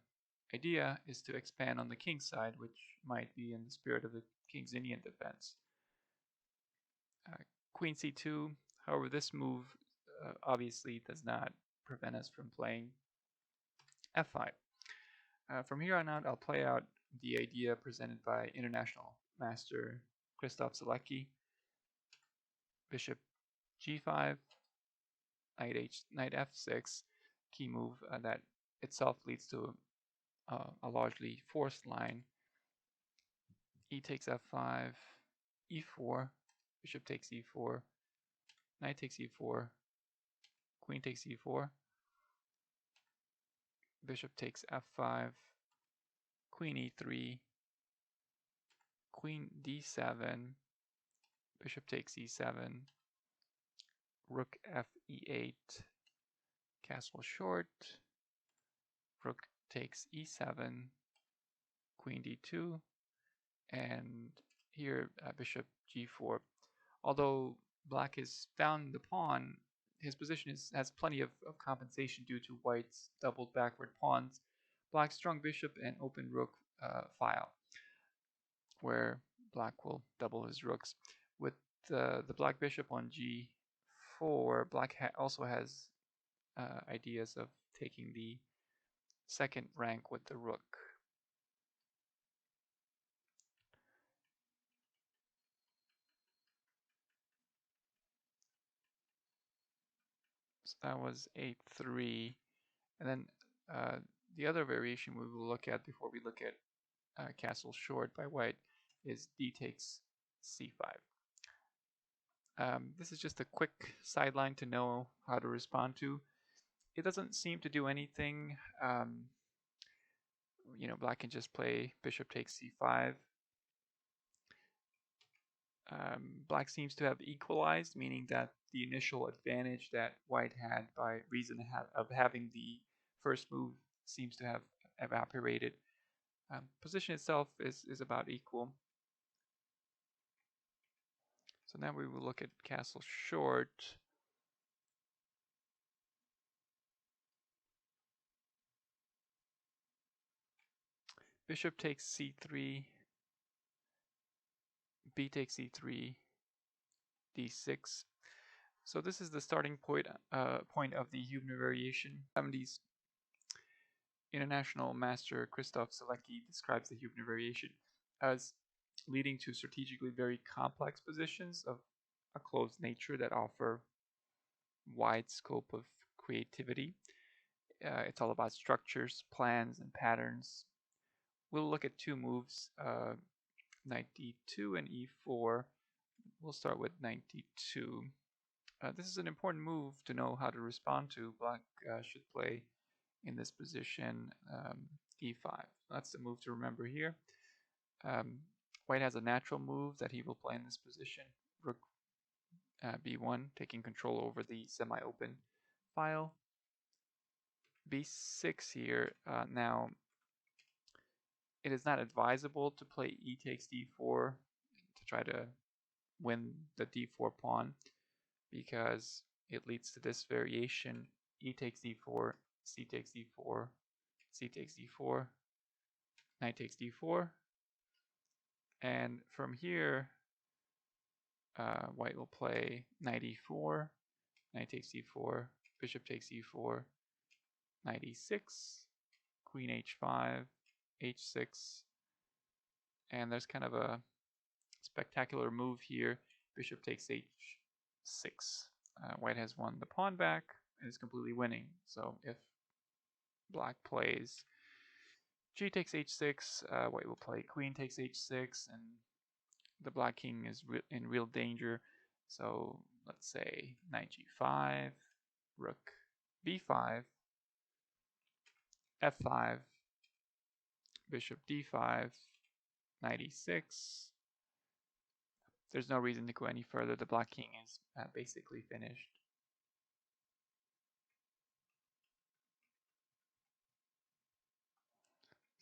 idea is to expand on the king side, which might be in the spirit of the King's Indian defense. Queen c2. However, this move obviously does not prevent us from playing f5. From here on out, I'll play out the idea presented by international master Krzysztof Sielecki. Bishop g5, knight f6, key move that itself leads to a largely forced line. E takes f5, e4, bishop takes e4, knight takes e4, queen takes e4, bishop takes f5, queen e3, queen d7, bishop takes e7, rook f e8, castle short, rook takes e7, queen d2, and here bishop g4. Although black has found the pawn, his position has plenty of compensation due to white's doubled backward pawns, black's strong bishop, and open rook file, where black will double his rooks. With the black bishop on g4, black also has ideas of taking the second rank with the rook. So that was a3, and then the other variation we will look at before we look at castle short by white is d takes c5. This is just a quick sideline to know how to respond to. It doesn't seem to do anything. Black can just play bishop takes c5. Black seems to have equalized, meaning that the initial advantage that white had by reason of having the first move seems to have evaporated. Position itself is about equal. So now we will look at castle short. bishop takes c3, b takes e3, d6. So this is the starting point of the Hubner variation. 70s international master Christoph Selecki describes the Hubner variation as leading to strategically very complex positions of a closed nature that offer wide scope of creativity. It's all about structures, plans, and patterns. We'll look at two moves, knight d2 and e4. We'll start with knight d2. This is an important move to know how to respond to. Black should play in this position e5. That's the move to remember here. White has a natural move that he will play in this position. Rook b1, taking control over the semi-open file. b6 here. Now, it is not advisable to play e takes d4 to try to win the d4 pawn, because it leads to this variation: e takes d4, c takes d4, c takes d4, knight takes d4, and from here white will play knight e4, knight takes d4, bishop takes e4, knight e6, queen h5, h6, and there's kind of a spectacular move here. Bishop takes h6. White has won the pawn back and is completely winning. So if black plays g takes h6, white will play queen takes h6, and the black king is in real danger. So let's say knight g5, rook b5, f5, bishop d5, knight e6. There's no reason to go any further. The black king is basically finished.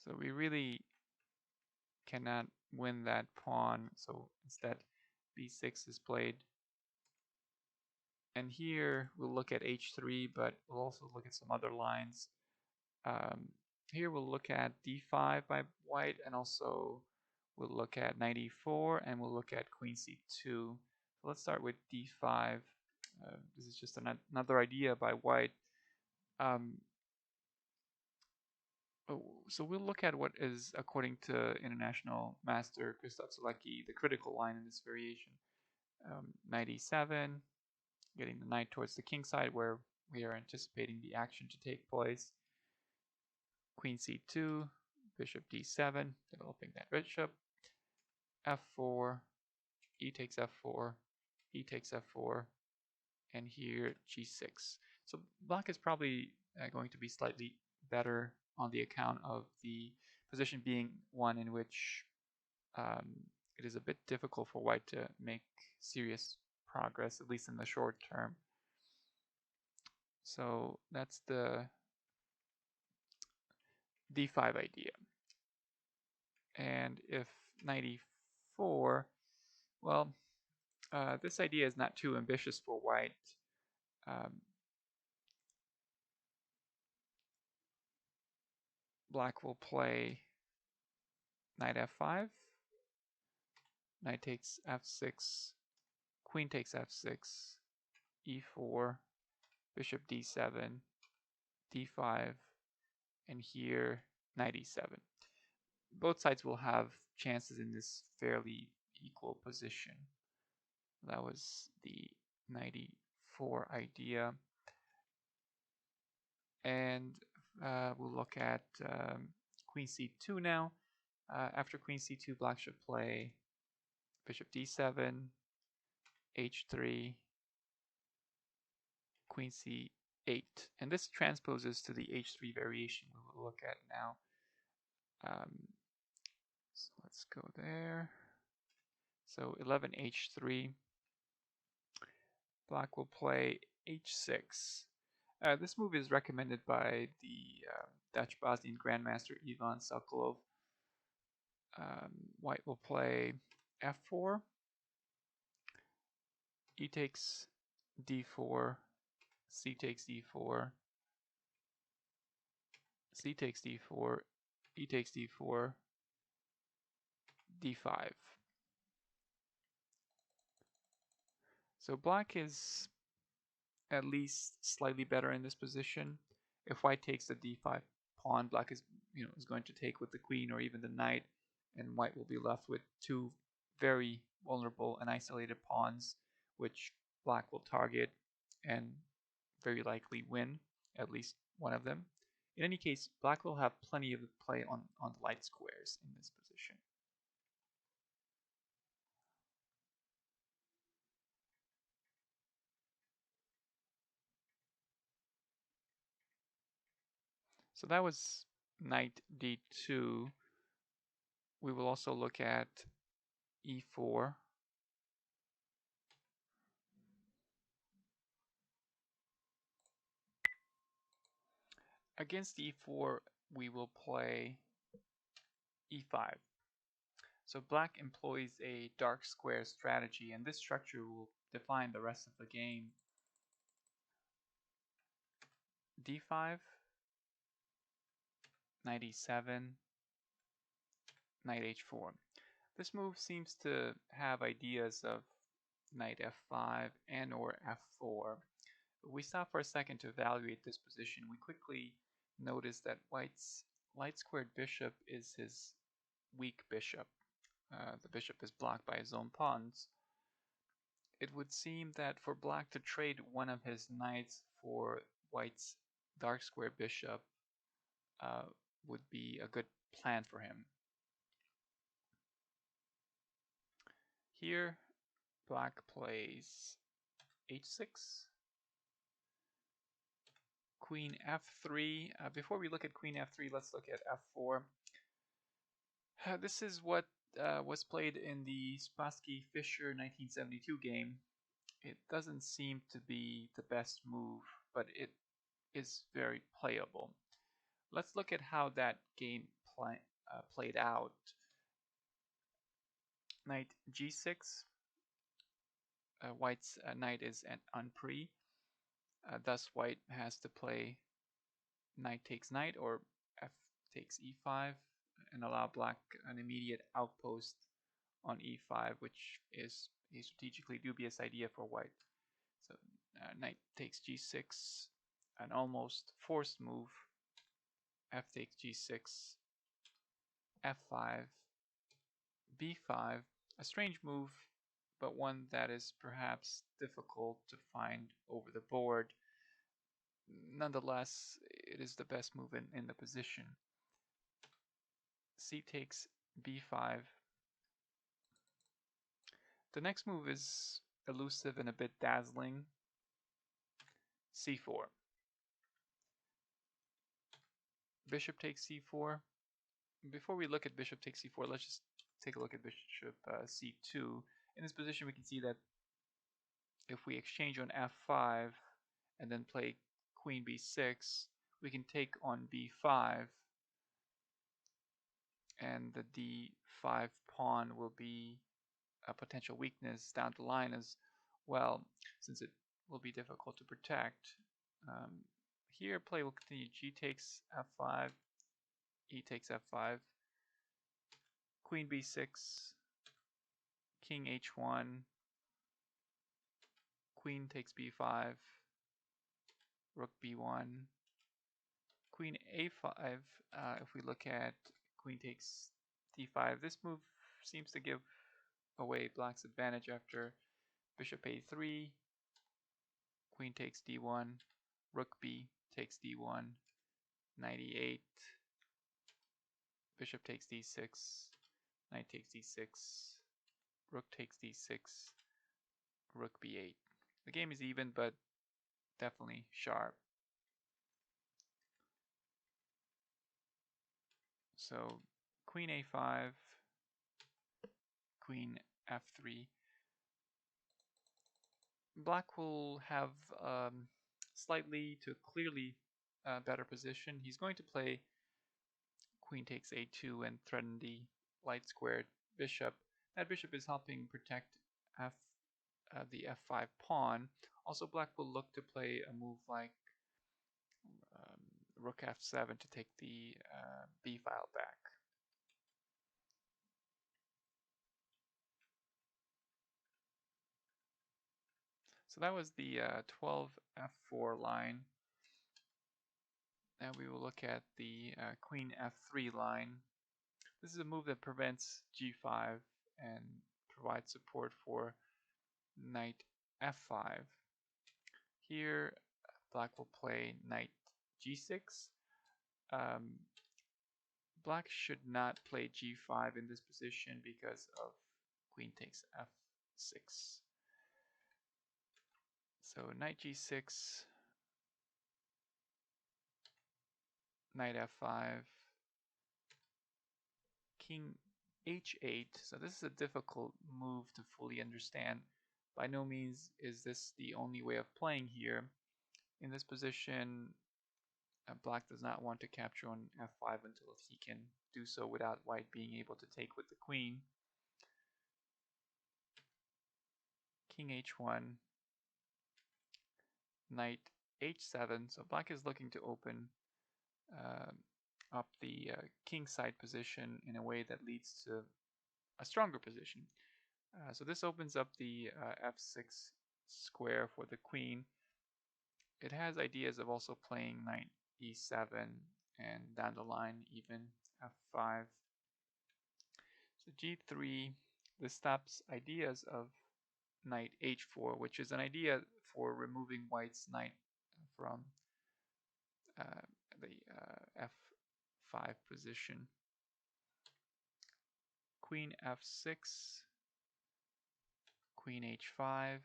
So we really cannot win that pawn. So instead, b6 is played. And here we'll look at h3, but we'll also look at some other lines. Here we'll look at d5 by white, and also we'll look at knight e4, and we'll look at queen c2. So let's start with d5. This is just another idea by white. So we'll look at what is, according to international master Christoph Selecki, the critical line in this variation. Knight e7, getting the knight towards the king side where we are anticipating the action to take place. Queen c2, bishop d7, developing that bishop. f4, e takes f4, e takes f4, and here g6. So black is probably going to be slightly better on the account of the position being one in which it is a bit difficult for white to make serious progress, at least in the short term. So that's the d5 idea. And if knight e4, well, this idea is not too ambitious for white. Black will play knight f5, knight takes f6, queen takes f6, e4, bishop d7, d5, and here knight e7. Both sides will have chances in this fairly equal position. That was the knight e4 idea. And we'll look at queen c2 now. After queen c2, black should play bishop d7, h3, queen c8. And this transposes to the h3 variation we'll look at now. So let's go there. So 11 h3. Black will play h6. This move is recommended by the Dutch Bosnian Grandmaster Ivan Sokolov. White will play f4, e takes d4, c takes d4, c takes d4, e takes d4, d5. So black is at least slightly better in this position. If white takes the d5 pawn, black is going to take with the queen or even the knight, and white will be left with two very vulnerable and isolated pawns, which black will target and very likely win at least one of them. In any case, black will have plenty of play on the light squares in this position. So that was knight d2. We will also look at e4. Against e4, we will play e5. So black employs a dark square strategy, and this structure will define the rest of the game. d5, knight e7, knight h4. This move seems to have ideas of knight f5 and or f4. If we stop for a second to evaluate this position, we quickly notice that white's light squared bishop is his weak bishop. The bishop is blocked by his own pawns. It would seem that for black to trade one of his knights for white's dark square bishop would be a good plan for him. Here, black plays h6, queen f3. Before we look at queen f3, let's look at f4. This is what was played in the Spassky-Fischer 1972 game. It doesn't seem to be the best move, but it is very playable. Let's look at how that game played out. Knight g6. White's knight is an unpre. Thus, white has to play knight takes knight or f takes e5 and allow black an immediate outpost on e5, which is a strategically dubious idea for white. So knight takes g6, an almost forced move. F takes g6, f5, b5, a strange move, but one that is perhaps difficult to find over the board. Nonetheless, it is the best move in the position. C takes b5. The next move is elusive and a bit dazzling. c4. Bishop takes c4. Before we look at bishop takes c4, let's just take a look at bishop c2. In this position, we can see that if we exchange on f5 and then play queen b6, we can take on b5, and the d5 pawn will be a potential weakness down the line as well, since it will be difficult to protect. Here, play will continue. G takes f5, e takes f5, queen b6, king h1, queen takes b5, rook b1, queen a5. If we look at queen takes d5, this move seems to give away black's advantage after bishop a3, queen takes d1, rook b takes d1, knight e8, bishop takes d6, knight takes d6, rook takes d6, rook b8. The game is even, but definitely sharp. So queen a5, queen f3. Black will have slightly to clearly better position. He's going to play queen takes a2 and threaten the light squared bishop. That bishop is helping protect the f5 pawn. Also, black will look to play a move like rook f7 to take the b file back. So that was the 12 f4 line. Now we will look at the queen f3 line. This is a move that prevents g5 and provides support for knight f5. Here, black will play knight g6. Black should not play g5 in this position because of queen takes f6. So knight g6, knight f5, king h8. So this is a difficult move to fully understand. By no means is this the only way of playing here. In this position, black does not want to capture on f5 until he can do so without white being able to take with the queen. King h1, knight h7. So black is looking to open up the kingside position in a way that leads to a stronger position. So this opens up the f6 square for the queen. It has ideas of also playing knight e7 and down the line even f5. So g3, this stops ideas of knight h4, which is an idea for removing white's knight from the f5 position. Queen f6, queen h5.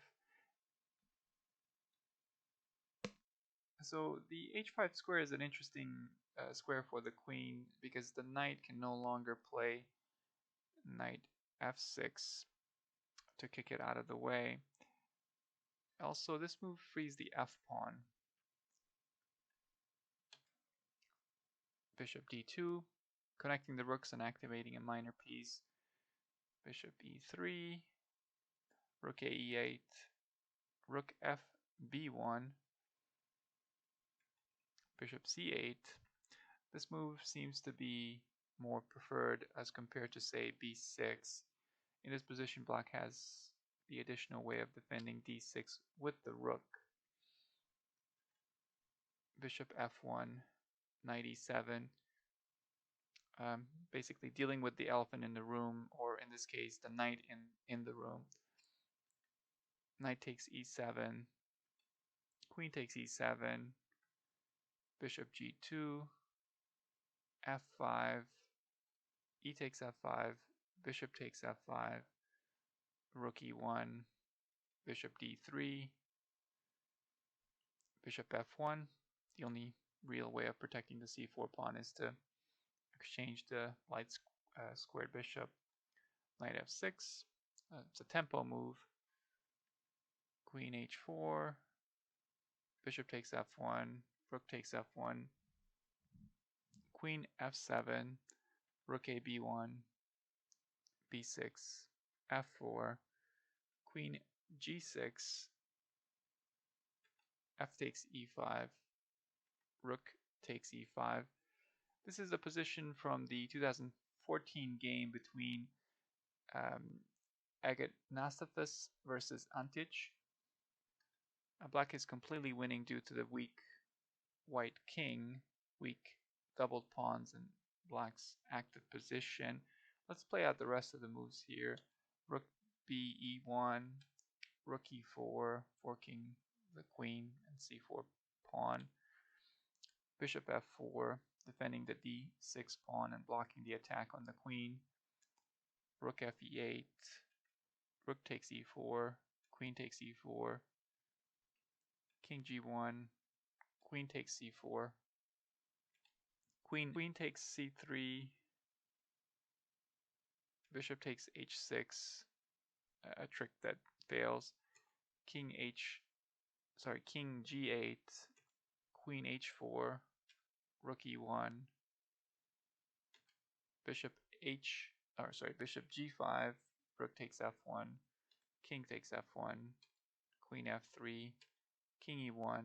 So the h5 square is an interesting square for the queen because the knight can no longer play knight f6 to kick it out of the way. Also, this move frees the f pawn. Bishop d2, connecting the rooks and activating a minor piece. Bishop e3, rook a e8, rook f b1, bishop c8. This move seems to be more preferred as compared to, say, b6. In this position, black has the additional way of defending d6 with the rook. Bishop f1, knight e7. Basically dealing with the elephant in the room, or in this case, the knight in the room. Knight takes e7, queen takes e7, bishop g2, f5, e takes f5, bishop takes f5, rook e1, bishop d3, bishop f1. The only real way of protecting the c4 pawn is to exchange the light squared bishop. Knight f6. It's a tempo move. Queen h4, bishop takes f1, rook takes f1, queen f7, rook a b1, b6, f4, queen g6, f takes e5, rook takes e5. This is a position from the 2014 game between Agatnastafis versus Antic. Black is completely winning due to the weak white king, weak doubled pawns, and black's active position. Let's play out the rest of the moves here. Rook b e1, rook e4, forking the queen and c4 pawn. Bishop f4, defending the d6 pawn and blocking the attack on the queen. Rook f e8, rook takes e4, queen takes e4, king g1, queen takes c4, queen takes c3, bishop takes h6, a trick that fails. King g8, queen h4, rook e1, bishop g5, rook takes f1, king takes f1, queen f3, king e1,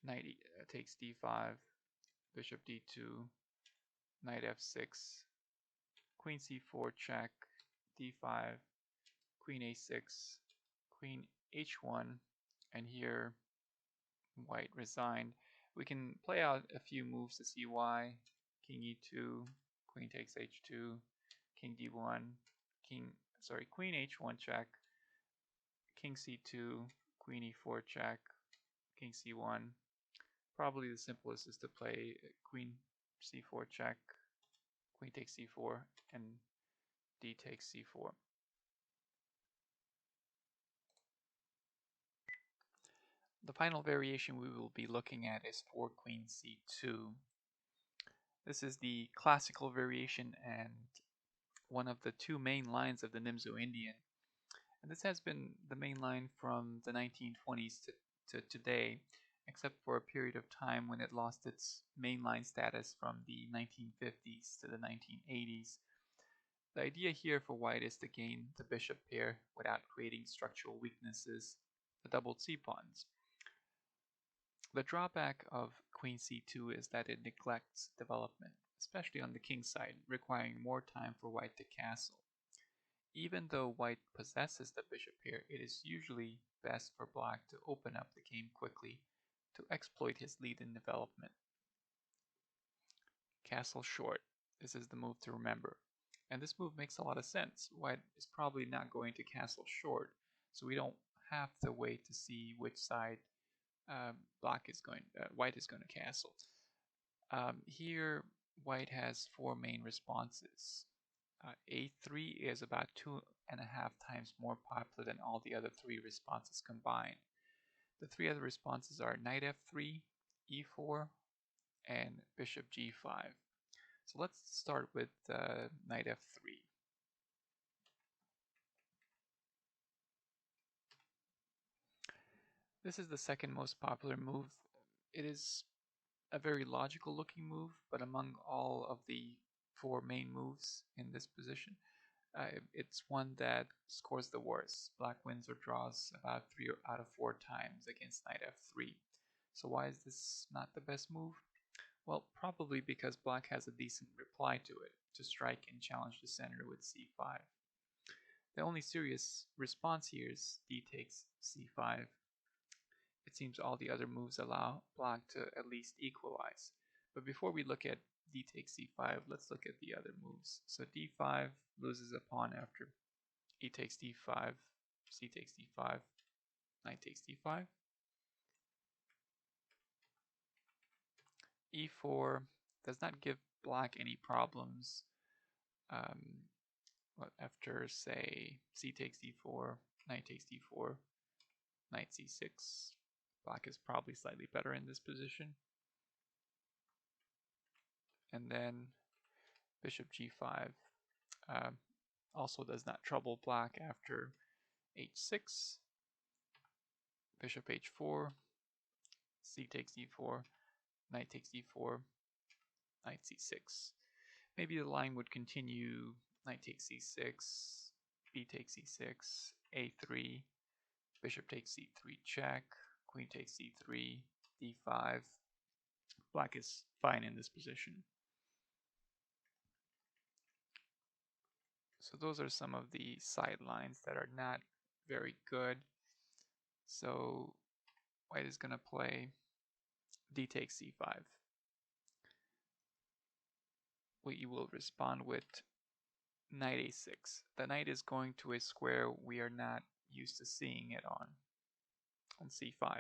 knight takes d5, bishop d2, knight f6, queen c4 check, d5, queen a6, queen h1, and here white resigned. We can play out a few moves to see why. King e2, queen takes h2, king d1, queen h1 check, king c2, queen e4 check, king c1. Probably the simplest is to play queen c4 check, queen takes c4, and d takes c4. The final variation we will be looking at is for queen c2. This is the classical variation and one of the two main lines of the Nimzo-Indian. And this has been the main line from the 1920s to today, except for a period of time when it lost its mainline status from the 1950s to the 1980s. The idea here for white is to gain the bishop pair without creating structural weaknesses, the doubled c-pawns. The drawback of queen c2 is that it neglects development, especially on the king side, requiring more time for white to castle. Even though white possesses the bishop pair, it is usually best for black to open up the game quickly to exploit his lead in development. Castle short. This is the move to remember. And this move makes a lot of sense. White is probably not going to castle short, so we don't have to wait to see which side white is going to castle. Here, white has four main responses. A3 is about 2.5 times more popular than all the other three responses combined. The three other responses are knight f3, e4, and bishop g5. So let's start with knight f3. This is the second most popular move. It is a very logical looking move, but among all of the four main moves in this position, it's one that scores the worst. Black wins or draws about 3 out of 4 times against knight f3. So why is this not the best move? Well, probably because black has a decent reply to it, to strike and challenge the center with c5. The only serious response here is d takes c5. It seems all the other moves allow black to at least equalize. But before we look at d takes c5, let's look at the other moves. So d5 loses a pawn after e takes d5, c takes d5, knight takes d5. e4 does not give black any problems. After, say, c takes d4, knight takes d4, knight c6, black is probably slightly better in this position. And then bishop g5 also does not trouble black after h6, bishop h4, c takes d4, knight takes d4, knight c6. Maybe the line would continue knight takes c6, b takes c6, a3, bishop takes c3 check, queen takes c3, d5. Black is fine in this position. So those are some of the sidelines that are not very good. So white is going to play d takes c5. We will respond with knight a6. The knight is going to a square we are not used to seeing it on c5.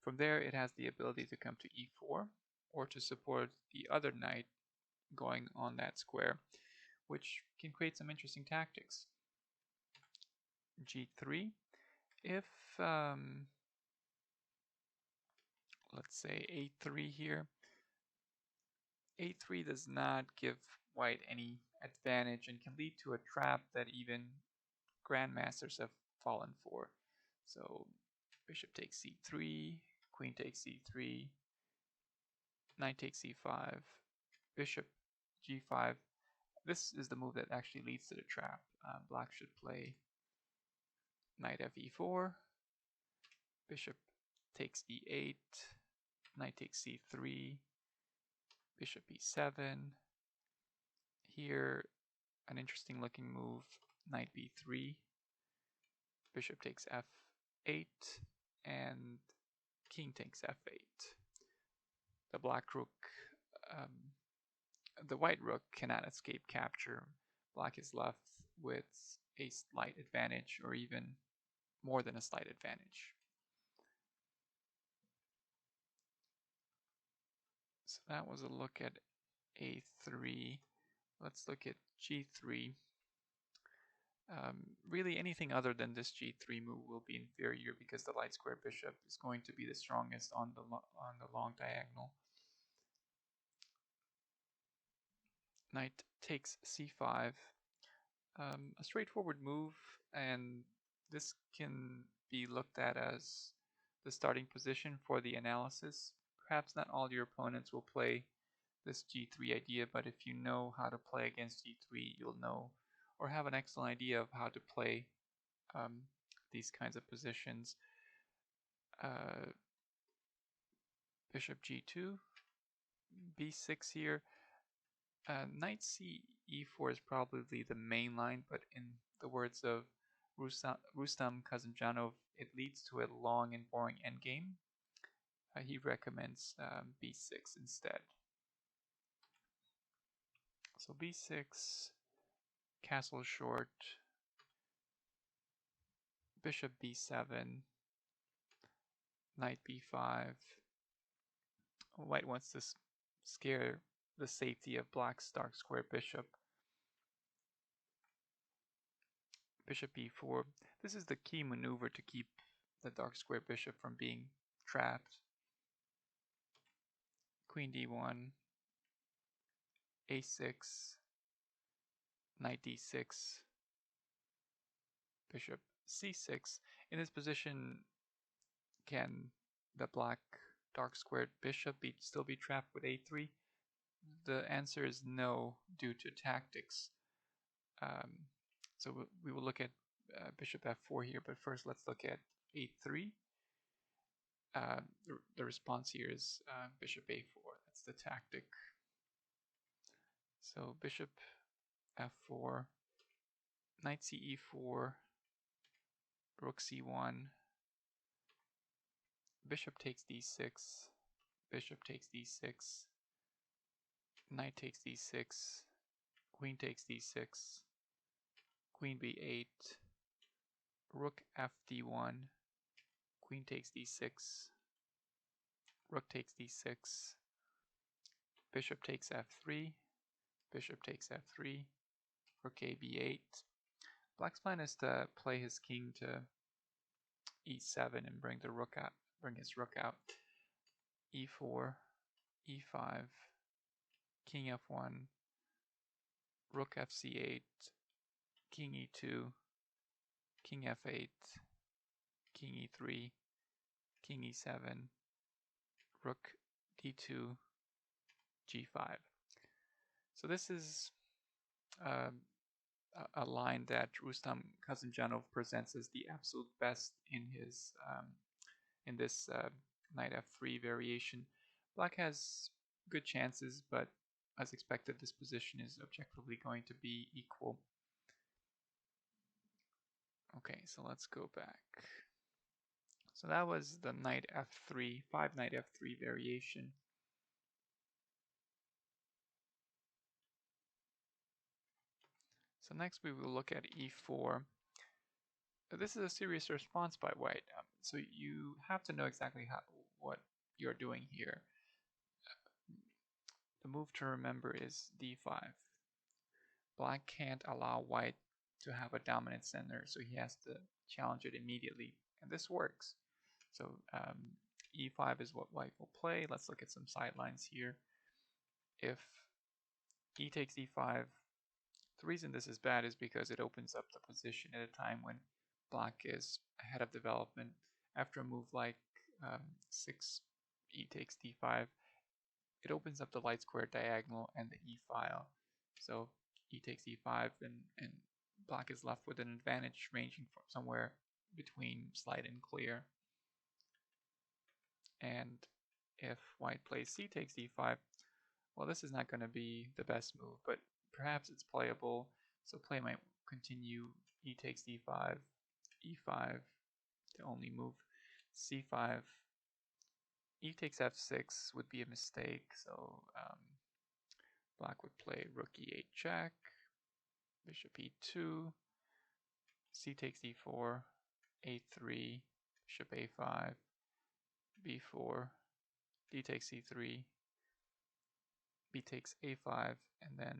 From there, it has the ability to come to e4 or to support the other knight going on that square, which can create some interesting tactics. g3. If, let's say a3 here, a3 does not give white any advantage and can lead to a trap that even grandmasters have fallen for. So bishop takes c3, queen takes c3, knight takes c5, bishop g5. This is the move that actually leads to the trap. Black should play knight fe4, bishop takes e8, knight takes c3, bishop e7. Here, an interesting looking move, knight b3. Bishop takes f8, and king takes f8. The black rook, the white rook cannot escape capture. Black is left with a slight advantage, or even more than a slight advantage. So that was a look at a3. Let's look at g3. Really, anything other than this g3 move will be inferior because the light square bishop is going to be the strongest on the long diagonal. Knight takes c5. A straightforward move, and this can be looked at as the starting position for the analysis. Perhaps not all your opponents will play this g3 idea, but if you know how to play against g3, you'll know or have an excellent idea of how to play these kinds of positions. Bishop g2, b6 here. Knight c e4 is probably the main line, but in the words of Rustam Kazimjanov, it leads to a long and boring endgame. He recommends b6 instead. So b6, castle short, bishop b7, knight b5. White wants to scare the safety of black's dark square bishop. Bishop e4. This is the key maneuver to keep the dark square bishop from being trapped. Queen d1, a6, knight d6, bishop c6. In this position, can the black dark squared bishop still be trapped with a3? The answer is no, due to tactics. So we will look at bishop f4 here, but first let's look at a3. The response here is bishop a4. That's the tactic. So bishop f4, knight ce4, rook c1, bishop takes d6, bishop takes d6, knight takes d6, queen takes d6, queen b8, rook fd1, queen takes d6, rook takes d6, bishop takes f3, bishop takes f3, rook a b8. Black's plan is to play his king to e7 and bring the rook out, bring his rook out. e4, e5, king f1, rook fc8, king e2, king f8, king e3, king e7, rook d2, g5. So this is a line that Rustam Kazimjanov presents as the absolute best in his in this knight f3 variation. Black has good chances, but as expected, this position is objectively going to be equal. Okay, so let's go back. So that was the knight f3, 5 knight f3 variation. So next we will look at e4. This is a serious response by white, so you have to know exactly what you're doing here. The move to remember is d5. Black can't allow white to have a dominant center, so he has to challenge it immediately, and this works. So e5 is what white will play. Let's look at some sidelines here. If e takes e5, the reason this is bad is because it opens up the position at a time when black is ahead of development. After a move like 6 e takes d5, it opens up the light square diagonal and the e file. So e takes e5, and black is left with an advantage ranging from somewhere between slight and clear. And if white plays c takes d5, Well, this is not going to be the best move, but perhaps it's playable. So play might continue. E takes d5, e5, the only move. c5, e takes f6 would be a mistake. So black would play rook e8 check, bishop e2, c takes d4, a3, bishop a5, b4, d takes c3, b takes a5, and then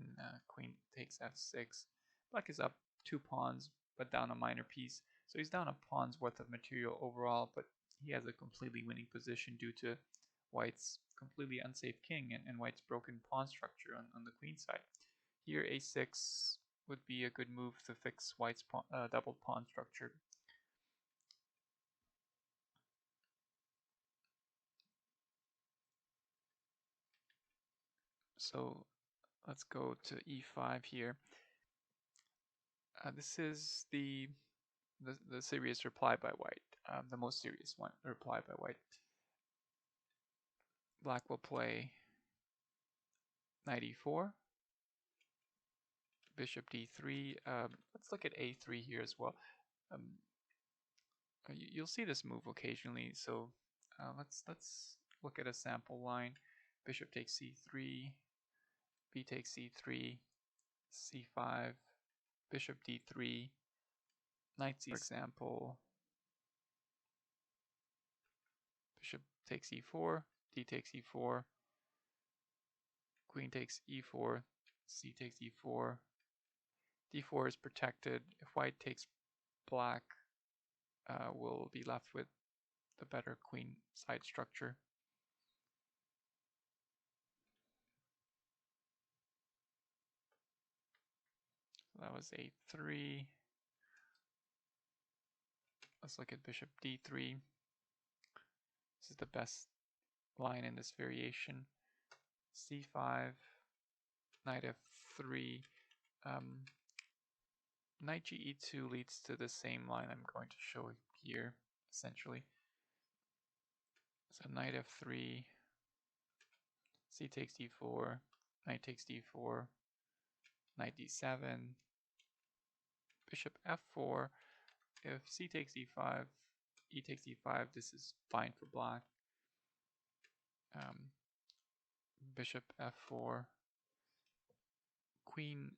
queen takes f6. Black is up 2 pawns, but down a minor piece. So he's down a pawn's worth of material overall, but he has a completely winning position due to white's completely unsafe king and white's broken pawn structure on the queen side. Here a6 would be a good move to fix white's doubled pawn structure. So let's go to e5 here. This is the serious reply by white, the most serious one, reply by white. Black will play knight e4, bishop d3. Let's look at a3 here as well. You'll see this move occasionally, so let's look at a sample line. Bishop takes c3, b takes c3, c5, bishop d3, knight c, for example. Bishop takes e4, d takes e4, queen takes e4, c takes e4, d4 is protected. If white takes black, we'll be left with the better queen side structure. So that was a3. Let's look at bishop d3. This is the best line in this variation. c5, knight f3. Knight ge2 leads to the same line I'm going to show here, essentially. So knight f3, c takes d4, knight takes d4, knight d7, bishop f4. If c takes e5, e takes e5, this is fine for black. Bishop f4, queen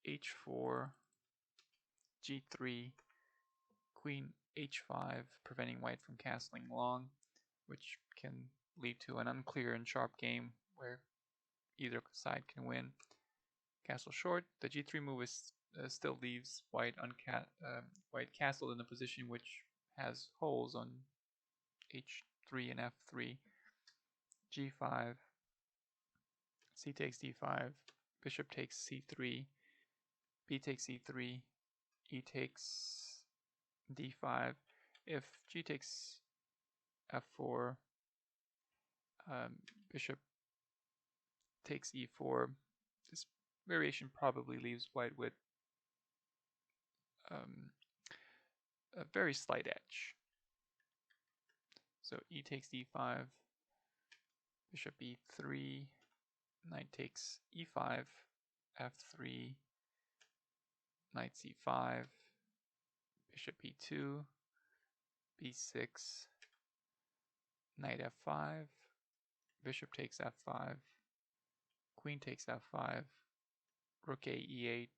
h4, g3, queen h5, preventing white from castling long, which can lead to an unclear and sharp game where either side can win. Castle short, the g3 move is, still leaves white white castled in a position which has holes on h3 and f3. g5, c takes d5, bishop takes c3, b takes e3, e takes d5. If g takes f4, bishop takes e4, this variation probably leaves white with a very slight edge. So e takes d5, bishop e3, knight takes e5, f3, knight c5, bishop e2, b6, knight f5, bishop takes f5, queen takes f5, rook a e8,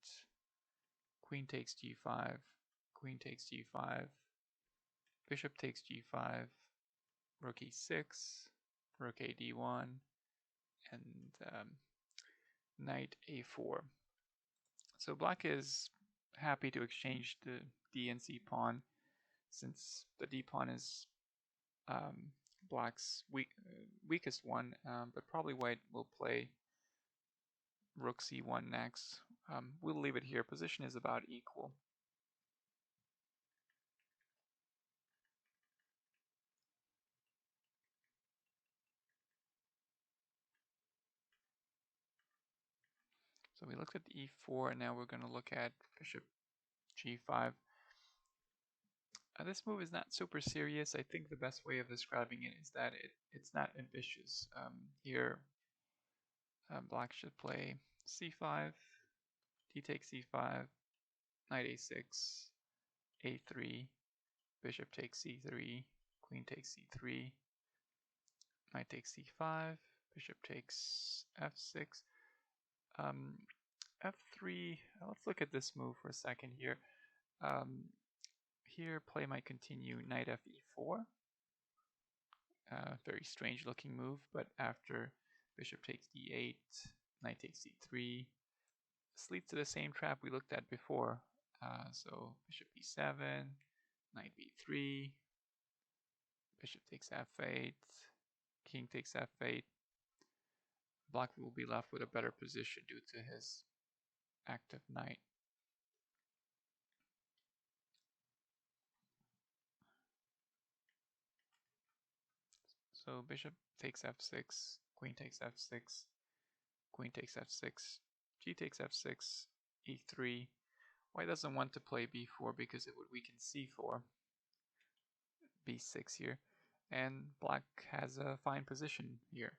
queen takes g5, queen takes g5, bishop takes g5, rook e6, rook a d1, and knight a4. So black is happy to exchange the d and c pawn, since the d pawn is black's weakest one, but probably white will play rook c1 next. We'll leave it here. Position is about equal. So we looked at e4, and now we're going to look at bishop g5. This move is not super serious. I think the best way of describing it is that it's not ambitious. Here, Black should play c5, d takes c5, knight a6, a3, bishop takes c3, queen takes c3, knight takes c5, bishop takes f6, f3. Let's look at this move for a second here. Here play might continue knight fe4. Very strange looking move, but after bishop takes d8, knight takes c3, this leads to the same trap we looked at before. So bishop e7, knight b3, bishop takes f8, king takes f8. Black will be left with a better position due to his active knight. So bishop takes f6, queen takes f6, queen takes f6, g takes f6, e3. White doesn't want to play b4 because it would weaken c4, b6 here, and black has a fine position here.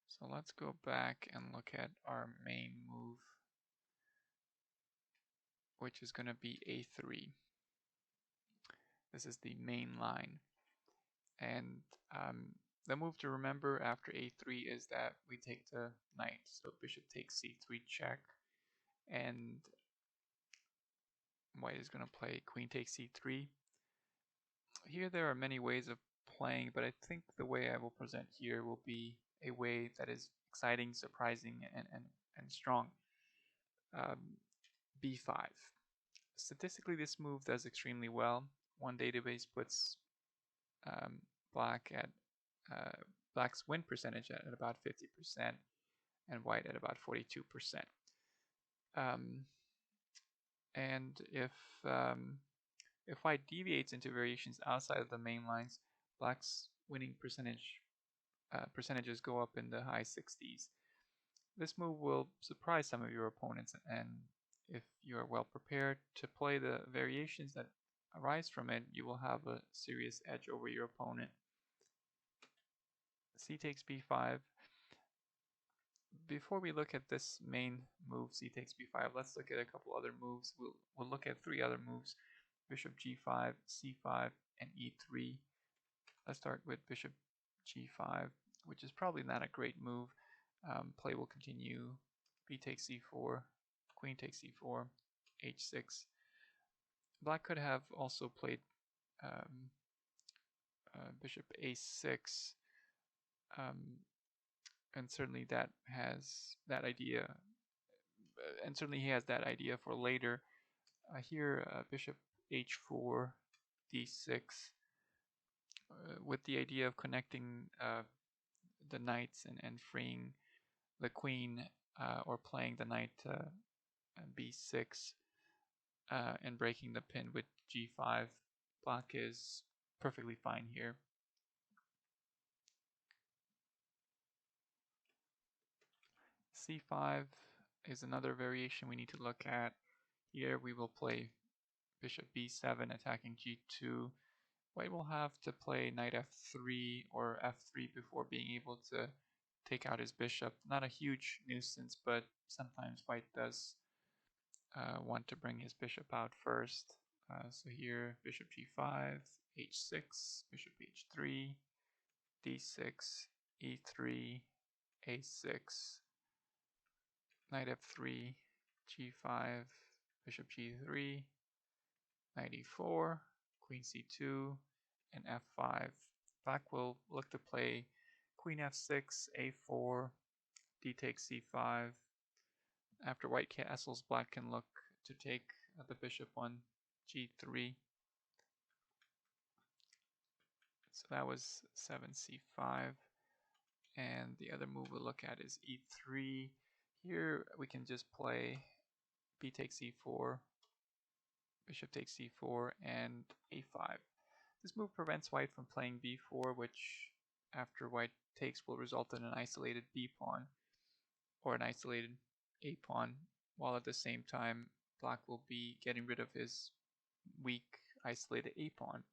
So let's go back and look at our main move, which is going to be a3. This is the main line. And the move to remember after a3 is that we take the knight. So bishop takes c3 check, and white is going to play queen takes c3. Here there are many ways of playing, but I think the way I will present here will be a way that is exciting, surprising, and strong. b5. Statistically, this move does extremely well. One database puts black at black's win percentage at about 50% and white at about 42%. And if white deviates into variations outside of the main lines, black's winning percentages go up in the high 60s. This move will surprise some of your opponents, and if you are well prepared to play the variations that arise from it, you will have a serious edge over your opponent. C takes b5. Before we look at this main move, c takes b5, let's look at a couple other moves. We'll look at 3 other moves: bishop g5, c5, and e3. Let's start with bishop g5, which is probably not a great move. Play will continue b takes c4, queen takes c4, h6. Black could have also played bishop a6, and certainly that has that idea, and certainly he has that idea for later. Here, bishop h4, d6, with the idea of connecting the knights and freeing the queen, or playing the knight b6 and breaking the pin with g5. Black is perfectly fine here. c5 is another variation we need to look at. Here we will play bishop b7 attacking g2. White will have to play knight f3 or f3 before being able to take out his bishop. Not a huge nuisance, but sometimes white does want to bring his bishop out first. So here, bishop g5, h6, bishop h3, d6, e3, a6, knight f3, g5, bishop g3, knight e4, queen c2, and f5. Black will look to play queen f6, a4, d takes c5. After white castles, black can look to take the bishop on g3. So that was 7c5. And the other move we'll look at is e3. Here we can just play b takes e4, bishop takes c4, and a5. This move prevents white from playing b4, which after white takes will result in an isolated b pawn or an isolated a pawn, while at the same time black will be getting rid of his weak isolated a pawn.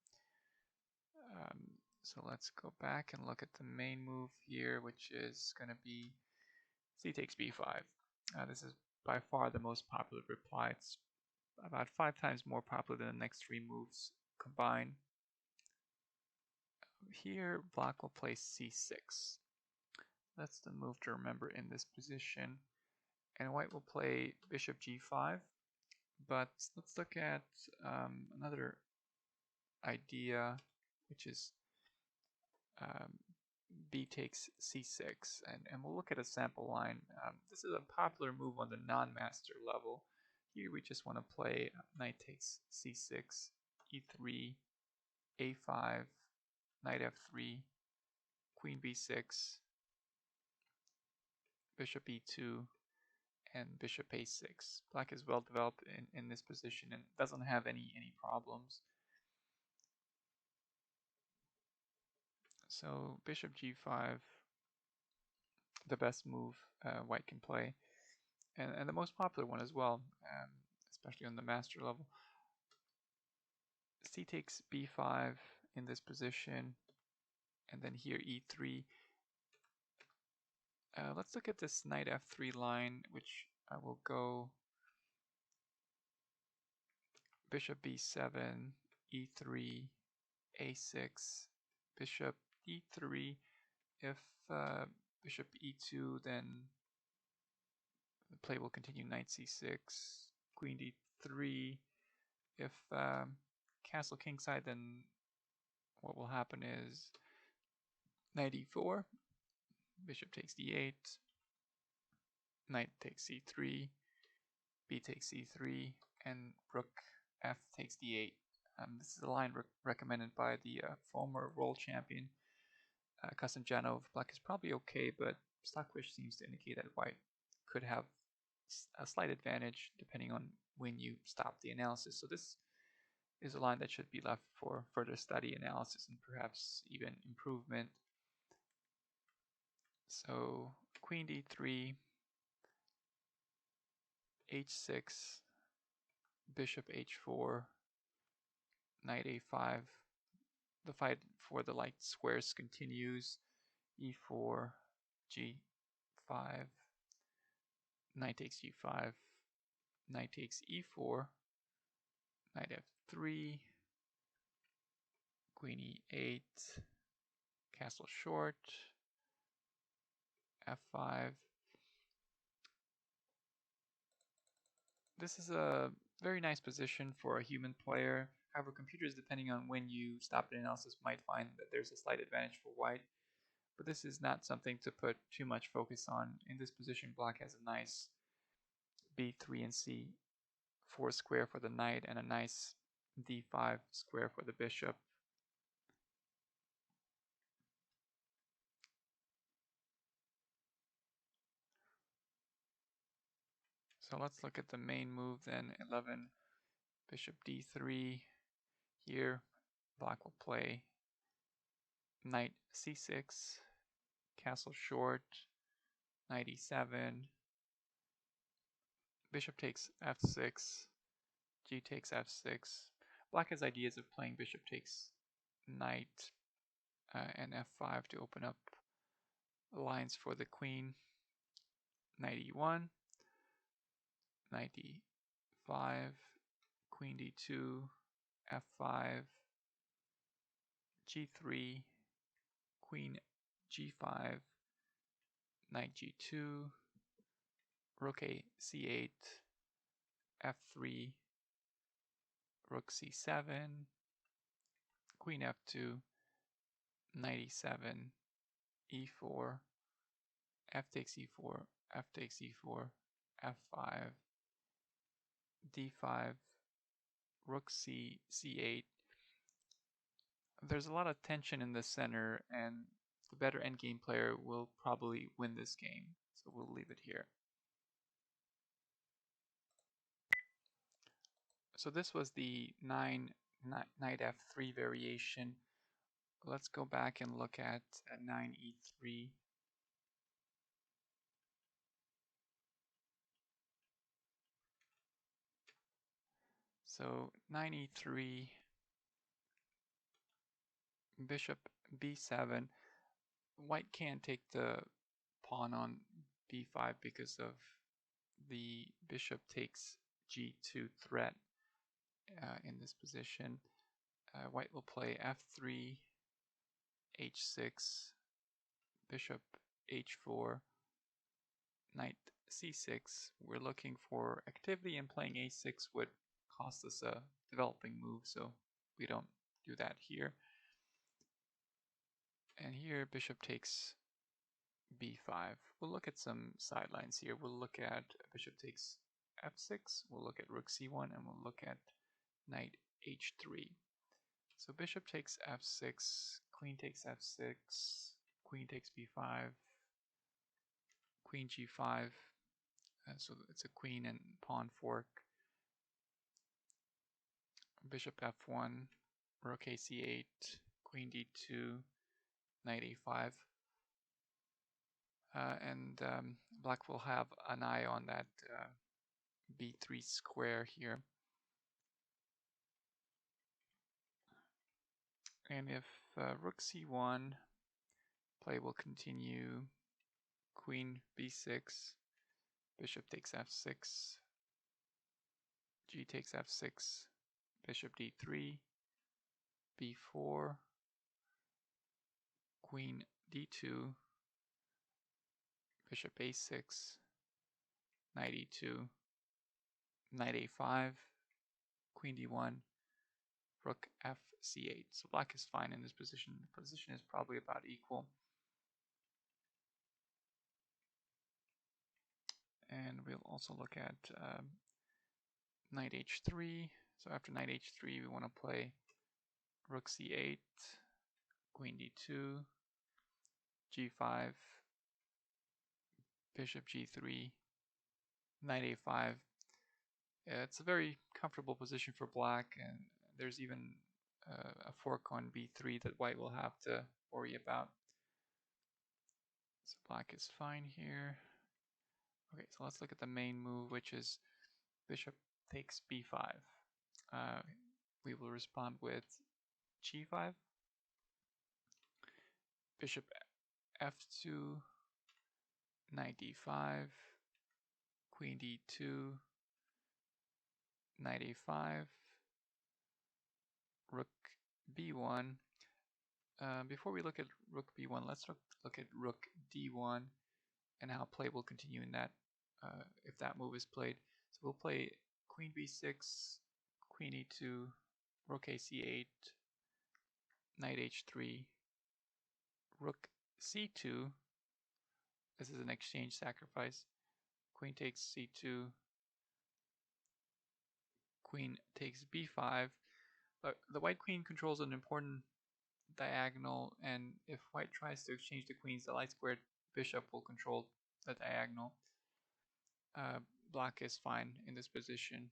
So let's go back and look at the main move here, which is going to be c takes b5. This is by far the most popular reply. It's about 5 times more popular than the next 3 moves combined. Here, black will play c6. That's the move to remember in this position. And white will play bishop g5. But let's look at another idea, which is b takes c6, and we'll look at a sample line. This is a popular move on the non-master level. Here we just want to play knight takes c6, e3, a5, knight f3, queen b6, bishop e2, and bishop a6. Black is well developed in this position and doesn't have any problems. So bishop g5, the best move white can play, and the most popular one as well, especially on the master level. C takes b5 in this position, and then here e3. Let's look at this knight f3 line, which I will go bishop b7, e3, a6, bishop d3. If bishop e2, then the play will continue knight c6, queen d3. If castle kingside, then what will happen is knight e4, bishop takes d8, knight takes c3, b takes c3, and rook f takes d8. This is a line recommended by the former world champion Kasanjanov. Black is probably okay, but Stockfish seems to indicate that white could have a slight advantage depending on when you stop the analysis. So this is a line that should be left for further study, analysis, and perhaps even improvement. So queen d3, h6, bishop h4, knight a5. The fight for the light squares continues. e4, g5, knight takes g5, knight takes e4, knight f3, queen e8, castle short, f5. This is a very nice position for a human player. However, computers, depending on when you stop the analysis, might find that there's a slight advantage for white. But this is not something to put too much focus on. In this position, black has a nice b3 and c4 square for the knight and a nice d5 square for the bishop. So let's look at the main move then. 11, bishop d3. Here, black will play knight c6, castle short, knight e7, bishop takes f6, g takes f6. Black has ideas of playing bishop takes knight and f5 to open up lines for the queen. Knight e1, knight e5, queen d2, f5, g3, queen g5, knight g2, rook a c8, f3, rook c7, queen f2, knight e7, e4, f takes e4, f takes e4, f5, d5, rook c, c8. There's a lot of tension in the center, and the better endgame player will probably win this game. So we'll leave it here. So this was the knight f3 variation. Let's go back and look at 9e3. So 9e3, bishop b7. White can't take the pawn on b5 because of the bishop takes g2 threat in this position. White will play f3, h6, bishop h4, knight c6. We're looking for activity, and playing a6 would cost us a developing move, so we don't do that here. And here bishop takes b5. We'll look at some sidelines here. We'll look at bishop takes f6, we'll look at rook c1, and we'll look at knight h3. So bishop takes f6, queen takes f6, queen takes b5, queen g5, so it's a queen and pawn fork. Bishop f1, rook ac8, queen d2, knight a5. And black will have an eye on that b3 square here. And if rook c1, play will continue, queen b6, bishop takes f6, g takes f6, bishop d3, b4, queen d2, bishop a6, knight e2, knight a5, queen d1, rook fc8. So black is fine in this position. The position is probably about equal. And we'll also look at knight h3. So after knight h3, we want to play rook c8, queen d2, g5, bishop g3, knight a5. It's a very comfortable position for black, and there's even a fork on b3 that white will have to worry about. So black is fine here. Okay, so let's look at the main move, which is bishop takes b5. We will respond with g5, bishop f2, knight d5, queen d2, knight a5, rook b1. Before we look at rook b1, let's look at rook d1 and how play will continue in that if that move is played. So we'll play queen b6, queen e2, rook ac8, knight h3, rook c2. This is an exchange sacrifice. Queen takes c2, queen takes b5. The white queen controls an important diagonal, and if white tries to exchange the queens, the light squared bishop will control the diagonal. Black is fine in this position.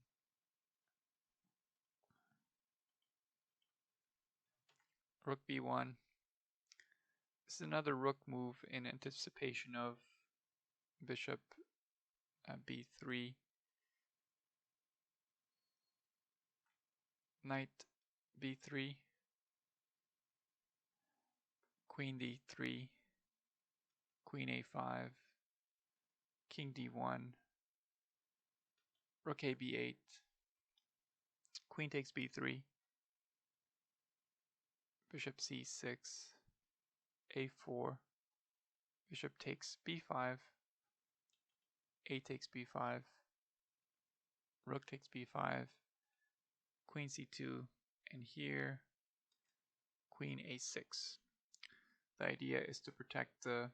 Rook b1. This is another rook move in anticipation of bishop b3. Knight b3, queen d3, queen a5, king d1, rook ab8, queen takes b3, bishop c6, a4, bishop takes b5, a takes b5, rook takes b5, queen c2, and here queen a6. The idea is to protect the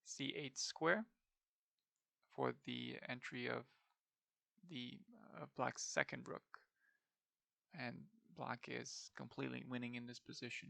c8 square for the entry of the black's second rook, and black is completely winning in this position.